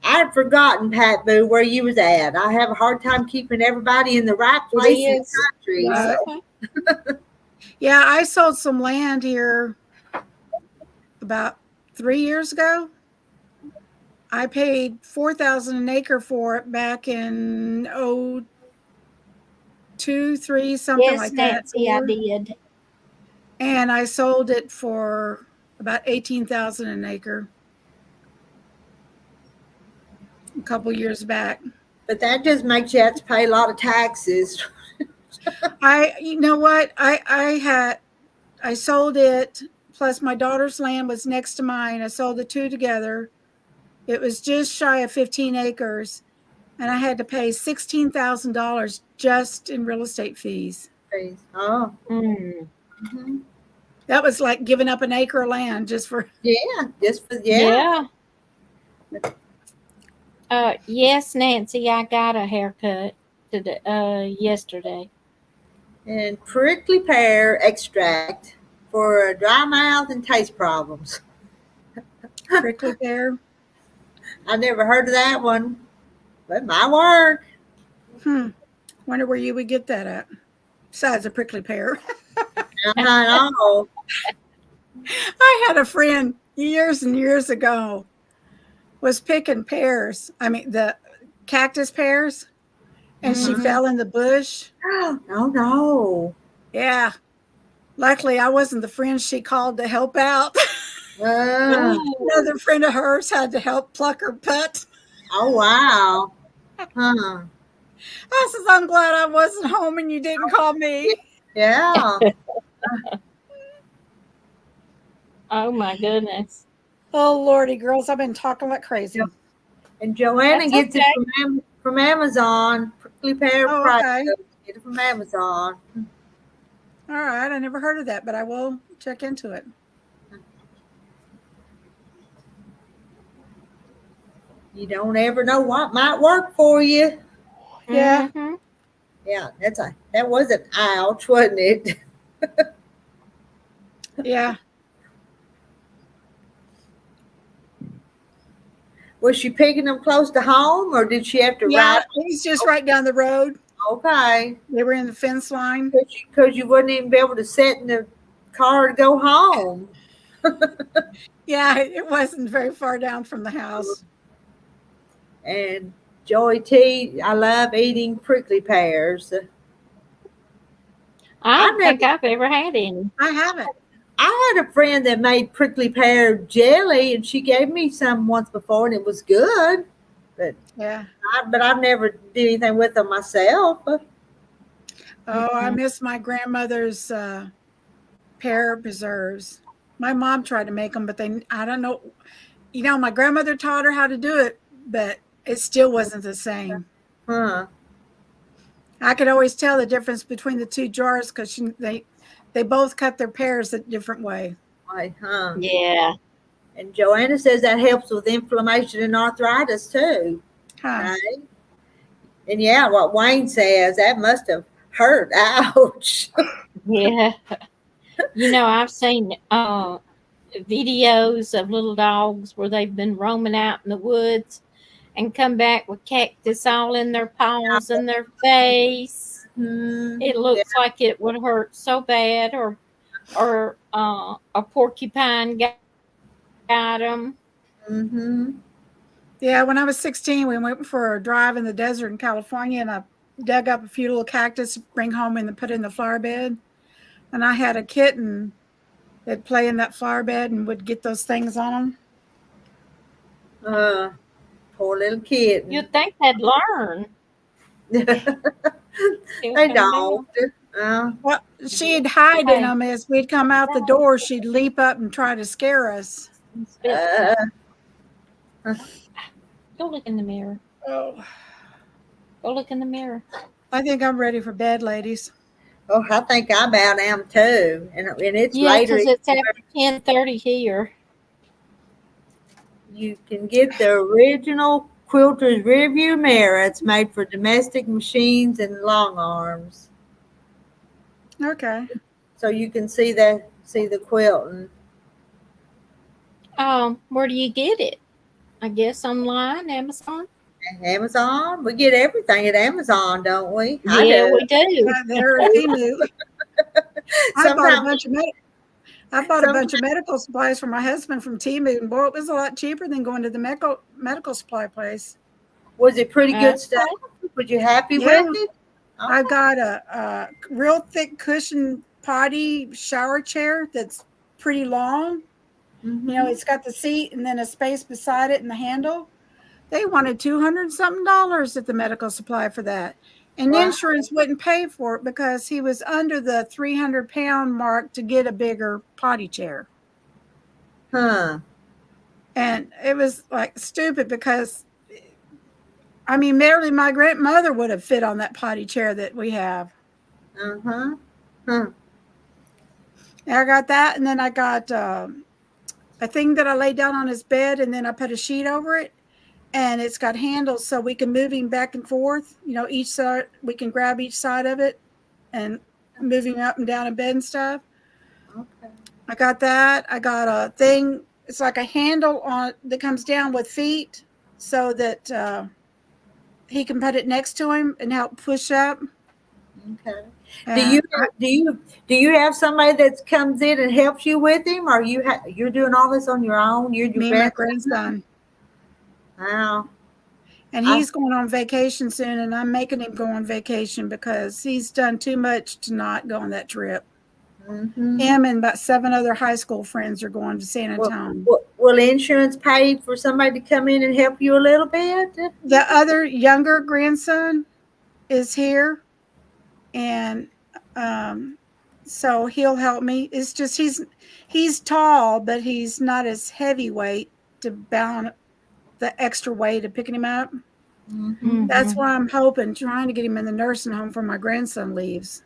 I had forgotten, Pat Boo, where you was at. I have a hard time keeping everybody in the right place in is. the country. Right. So, Okay. Yeah, I sold some land here about 3 years ago. I paid $4,000 an acre for it back in 02, 03, something Yes, like Nancy, I that. did. And I sold it for about $18,000 an acre. a couple years back. But that just makes you have to pay a lot of taxes. You know what? I sold it, plus my daughter's land was next to mine. I sold the two together. It was just shy of 15 acres, and I had to pay $16,000 just in real estate fees. Oh. Mm. Mhm. That was like giving up an acre of land just for. Yeah, just for Yeah. Yes, Nancy, I got a haircut today, yesterday. And prickly pear extract for dry mouth and taste problems. Prickly pear. I never heard of that one, but it might work. Wonder where you would get that at. Besides a prickly pear. I know. I had a friend years and years ago was picking pears. I mean the cactus pears, and she Mhm. fell in the bush. Oh no. Yeah. Luckily, I wasn't the friend she called to help out. Uh, Another friend of hers had to help pluck her butt. oh wow. Huh. I says, I'm glad I wasn't home and you didn't call me. Yeah. Oh my goodness. Oh, Lordy, girls, I've been talking like crazy. Yep. And Joanna That's gets okay. it from Amazon. Prickly pear Oh, price. okay. Get it from Amazon. All right. I never heard of that, but I will check into it. You don't ever know what might work for you. Yeah. Mhm. Yeah, that was an ouch, wasn't it? Yeah. Was she picking them close to home, or did she have to Yeah. ride? He's just right down the road. Okay, They were in the fence line. because you wouldn't even be able to sit in the car to go home. Yeah. It wasn't very far down from the house. And Joy T, I love eating prickly pears. I I've don't think I've ever had any. I haven't. I had a friend that made prickly pear jelly, and she gave me some once before, and it was good. Yeah. But I've never did anything with them myself. Oh, I miss my grandmother's pear preserves. My mom tried to make them, but I don't know. You know, my grandmother taught her how to do it, but it still wasn't the same. Huh? I could always tell the difference between the two jars because they both cut their pears a different way. Like, huh? Yeah. And Joanna says that helps with inflammation and arthritis too. Huh. Right? And yeah, what Wayne says, that must have hurt. Ouch. Yeah. You know, I've seen videos of little dogs where they've been roaming out in the woods and come back with cactus all in their paws and their face. It looks like it would hurt so bad, or a porcupine got them. Mm-hmm. Yeah, when I was 16, we went for a drive in the desert in California, and I dug up a few little cactus to bring home and put in the flower bed. And I had a kitten that'd play in that flower bed and would get those things on them. Poor little kid. You'd think they'd learn. They don't. Well, she'd hide in them as we'd come out the door. She'd leap up and try to scare us. Go look in the mirror. Oh, Go look in the mirror. I think I'm ready for bed, ladies. Oh, I think I about am too. And it's Yeah, later. because it's after 10:30 here. You can get the original Quilter's rearview mirror. It's made for domestic machines and long arms. Okay. So you can see the quilting. Where do you get it? I guess online, Amazon. Amazon. We get everything at Amazon, don't we? Yeah, we do. There, Timu. I bought a Sometimes bunch of medical supplies for my husband from Timu, and boy, it was a lot cheaper than going to the medical supply place. was it pretty good stuff? Was you happy Yeah. with it? I got a real thick cushion potty shower chair that's pretty long. Mhm. You know, it's got the seat and then a space beside it and the handle. They wanted $200 something at the medical supply for that. And Wow. insurance wouldn't pay for it because he was under the 300-pound mark to get a bigger potty chair. Huh. And it was like stupid because, I mean, merely my grandmother would have fit on that potty chair that we have. Uh-huh. Huh. And I got that, and then I got a thing that I lay down on his bed, and then I put a sheet over it, and it's got handles so we can move him back and forth. You know, each side, we can grab each side of it and move him up and down in bed and stuff. Okay. I got that. I got a thing. It's like a handle on that comes down with feet so that he can put it next to him and help push up. Okay. And Do you have somebody that comes in and helps you with him, or you're doing all this on your own? You're your me and my grandson. Wow. And he's going on vacation soon, and I'm making him go on vacation because he's done too much to not go on that trip. Mm-hmm. Him and about 7 other high school friends are going to San Antonio. Will insurance pay for somebody to come in and help you a little bit? The other younger grandson is here, and so he'll help me. It's just he's tall, but he's not as heavyweight to balance the extra weight of picking him up. Mm-hmm. That's why I'm trying to get him in the nursing home before my grandson leaves.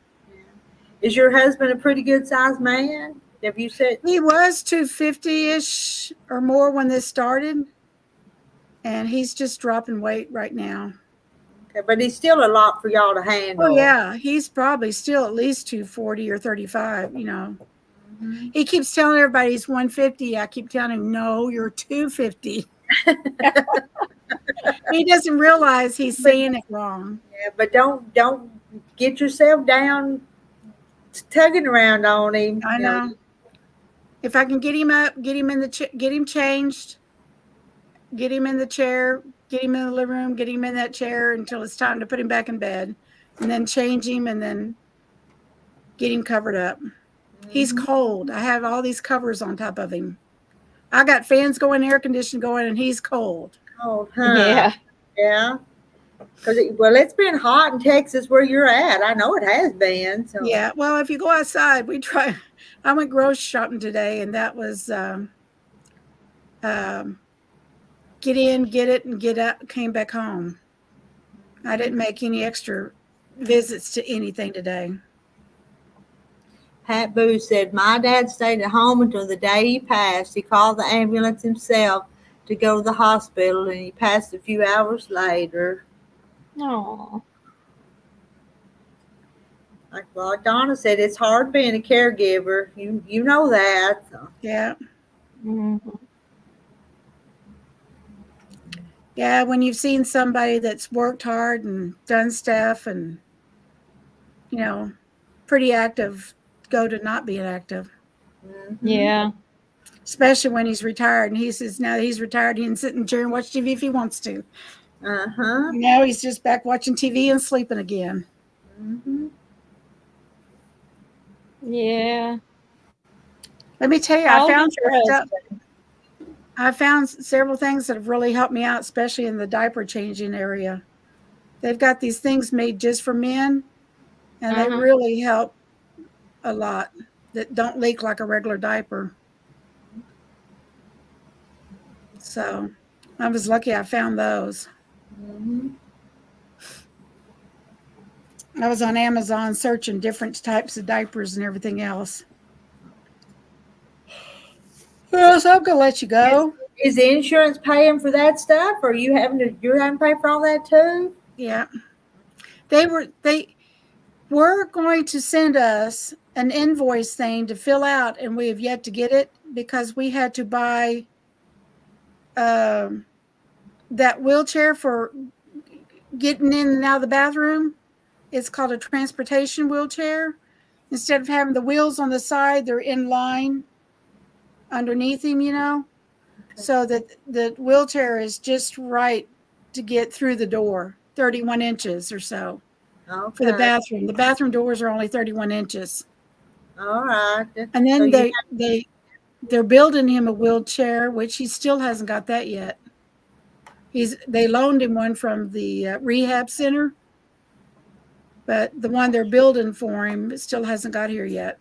Is your husband a pretty good sized man? Have you said He was 250-ish or more when this started, and he's just dropping weight right now. okay, but he's still a lot for y'all to handle. Oh yeah, he's probably still at least 240 or 35, you know. Mm-hmm. He keeps telling everybody he's 150. I keep telling him, no, you're 250. He doesn't realize he's saying it wrong. Yeah, but don't get yourself down tugging around on him. I know. If I can get him up, get him in the get him changed, get him in the chair, get him in the living room, get him in that chair until it's time to put him back in bed, and then change him and then get him covered up. Mm-hmm. He's cold. I have all these covers on top of him. I got fans going, air conditioning going, and he's cold. Cold, huh? Yeah. Yeah. Well, it's been hot in Texas where you're at. I know it has been. So. Yeah. Well, if you go outside, I went grocery shopping today, and that was get in, get it, and get out. Came back home. I didn't make any extra visits to anything today. Pat Boo said, my dad stayed at home until the day he passed. He called the ambulance himself to go to the hospital, and he passed a few hours later. No. Like Donna said, it's hard being a caregiver. You know that. So. Yeah. Mm-hmm. Yeah, when you've seen somebody that's worked hard and done stuff and, you know, pretty active, go to not being active. Mm-hmm. Yeah. Especially when he's retired. And he says now that he's retired, he can sit in the chair and watch TV if he wants to. Uh-huh. Now he's just back watching TV and sleeping again. Mm-hmm. Yeah. Let me tell you, How old is your husband? I found several things that have really helped me out, especially in the diaper changing area. They've got these things made just for men, and they really help a lot that don't leak like a regular diaper. So I was lucky I found those. Mm-hmm. I was on Amazon searching different types of diapers and everything else. Well, so I'm gonna let you go. Is the insurance paying for that stuff, or you're having to pay for all that too? Yeah. They were going to send us an invoice thing to fill out, and we have yet to get it because we had to buy that wheelchair for getting in and out of the bathroom. It's called a transportation wheelchair. Instead of having the wheels on the side, they're in line underneath him, you know, so that the wheelchair is just right to get through the door, 31 inches or so. Okay. For the bathroom. The bathroom doors are only 31 inches. All right. And then So they're building him a wheelchair, which he still hasn't got that yet. They loaned him one from the rehab center, but the one they're building for him still hasn't got here yet.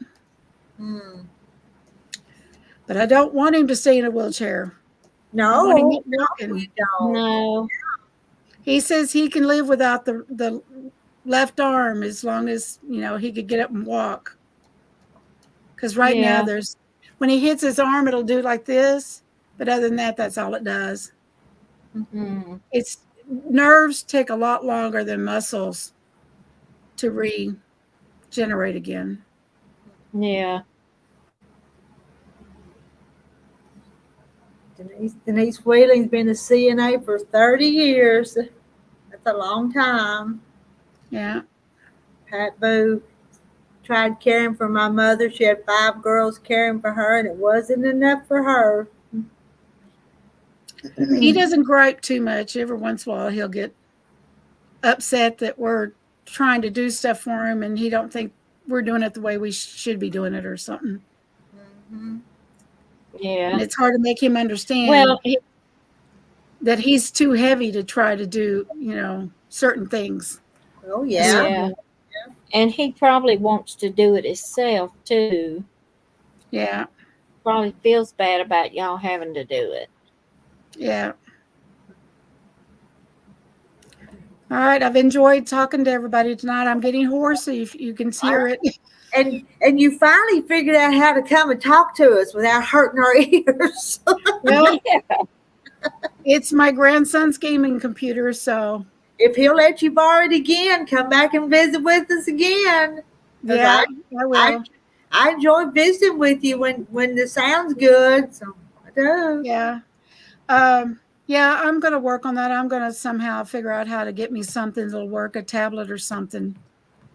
But I don't want him to stay in a wheelchair. I want him No, walking. you don't. No. He says he can live without the left arm as long as, he could get up and walk. Because right now when he hits his arm, it'll do like this. But other than that, that's all it does. Mm-hmm. It's nerves take a lot longer than muscles to regenerate again. Yeah. Denise Wheeling's been a CNA for 30 years. That's a long time. Yeah. Pat Boo tried caring for my mother. She had 5 girls caring for her, and it wasn't enough for her. He doesn't gripe too much. Every once in a while, he'll get upset that we're trying to do stuff for him, and he don't think we're doing it the way we should be doing it or something. Mm-hmm. Yeah. And it's hard to make him understand that he's too heavy to try to do, certain things. Oh, yeah. Yeah. And he probably wants to do it himself too. Yeah. Probably feels bad about y'all having to do it. Yeah. All right. I've enjoyed talking to everybody tonight. I'm getting hoarse, so you can hear it. And you finally figured out how to come and talk to us without hurting our ears. Well, it's my grandson's gaming computer, so if he'll let you borrow it again, come back and visit with us again. yeah, I will. I enjoy visiting with you when the sound's good. So I do. Yeah. Yeah, I'm going to work on that. I'm going to somehow figure out how to get me something that'll work, a tablet or something.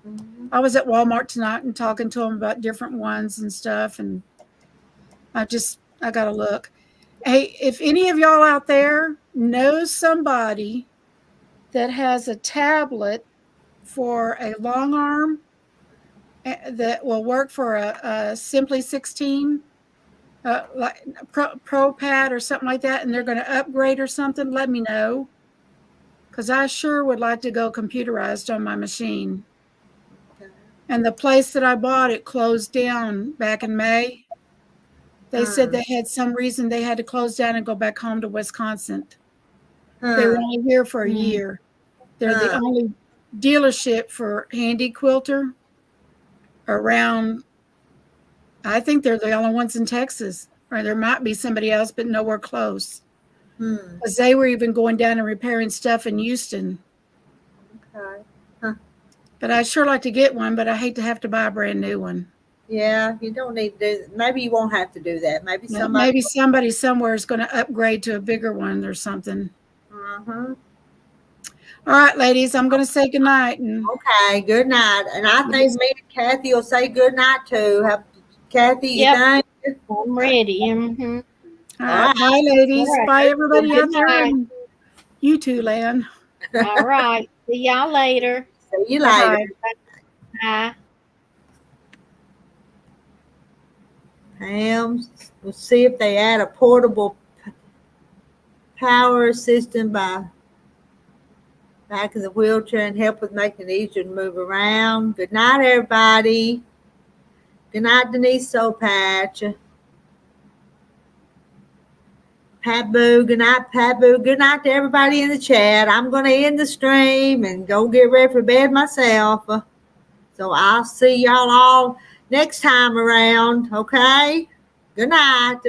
Mm-hmm. I was at Walmart tonight and talking to them about different ones and stuff, and I got to look. Hey, if any of y'all out there know somebody that has a tablet for a long arm that will work for a Simply 16, like Pro Pad or something like that, and they're going to upgrade or something, let me know. Because I sure would like to go computerized on my machine. And the place that I bought it closed down back in May. They said they had some reason they had to close down and go back home to Wisconsin. They were only here for a year. They're the only dealership for handy quilter around. I think they're the only ones in Texas, or there might be somebody else, but nowhere close. Because they were even going down and repairing stuff in Houston. Okay. But I sure like to get one, but I hate to have to buy a brand new one. Yeah, you don't need to do that. Maybe you won't have to do that. Maybe somebody somewhere is going to upgrade to a bigger one or something. Uh-huh. All right, ladies, I'm going to say good night. Okay, good night. And I think me and Kathy will say good night too. Kathy, you think? I'm ready. Mm-hmm. All right, bye, ladies. All right. Bye, everybody Good out there. And you too, Lan. All right. See y'all later. See you later. Bye. Pam, we'll see if they add a portable power system by back of the wheelchair and help with making it easier to move around. Good night, everybody. Good night, Denise Soul Patch. Pat Boo, good night, Pat Boo. Good night to everybody in the chat. I'm going to end the stream and go get ready for bed myself. So I'll see y'all all next time around, okay? Good night.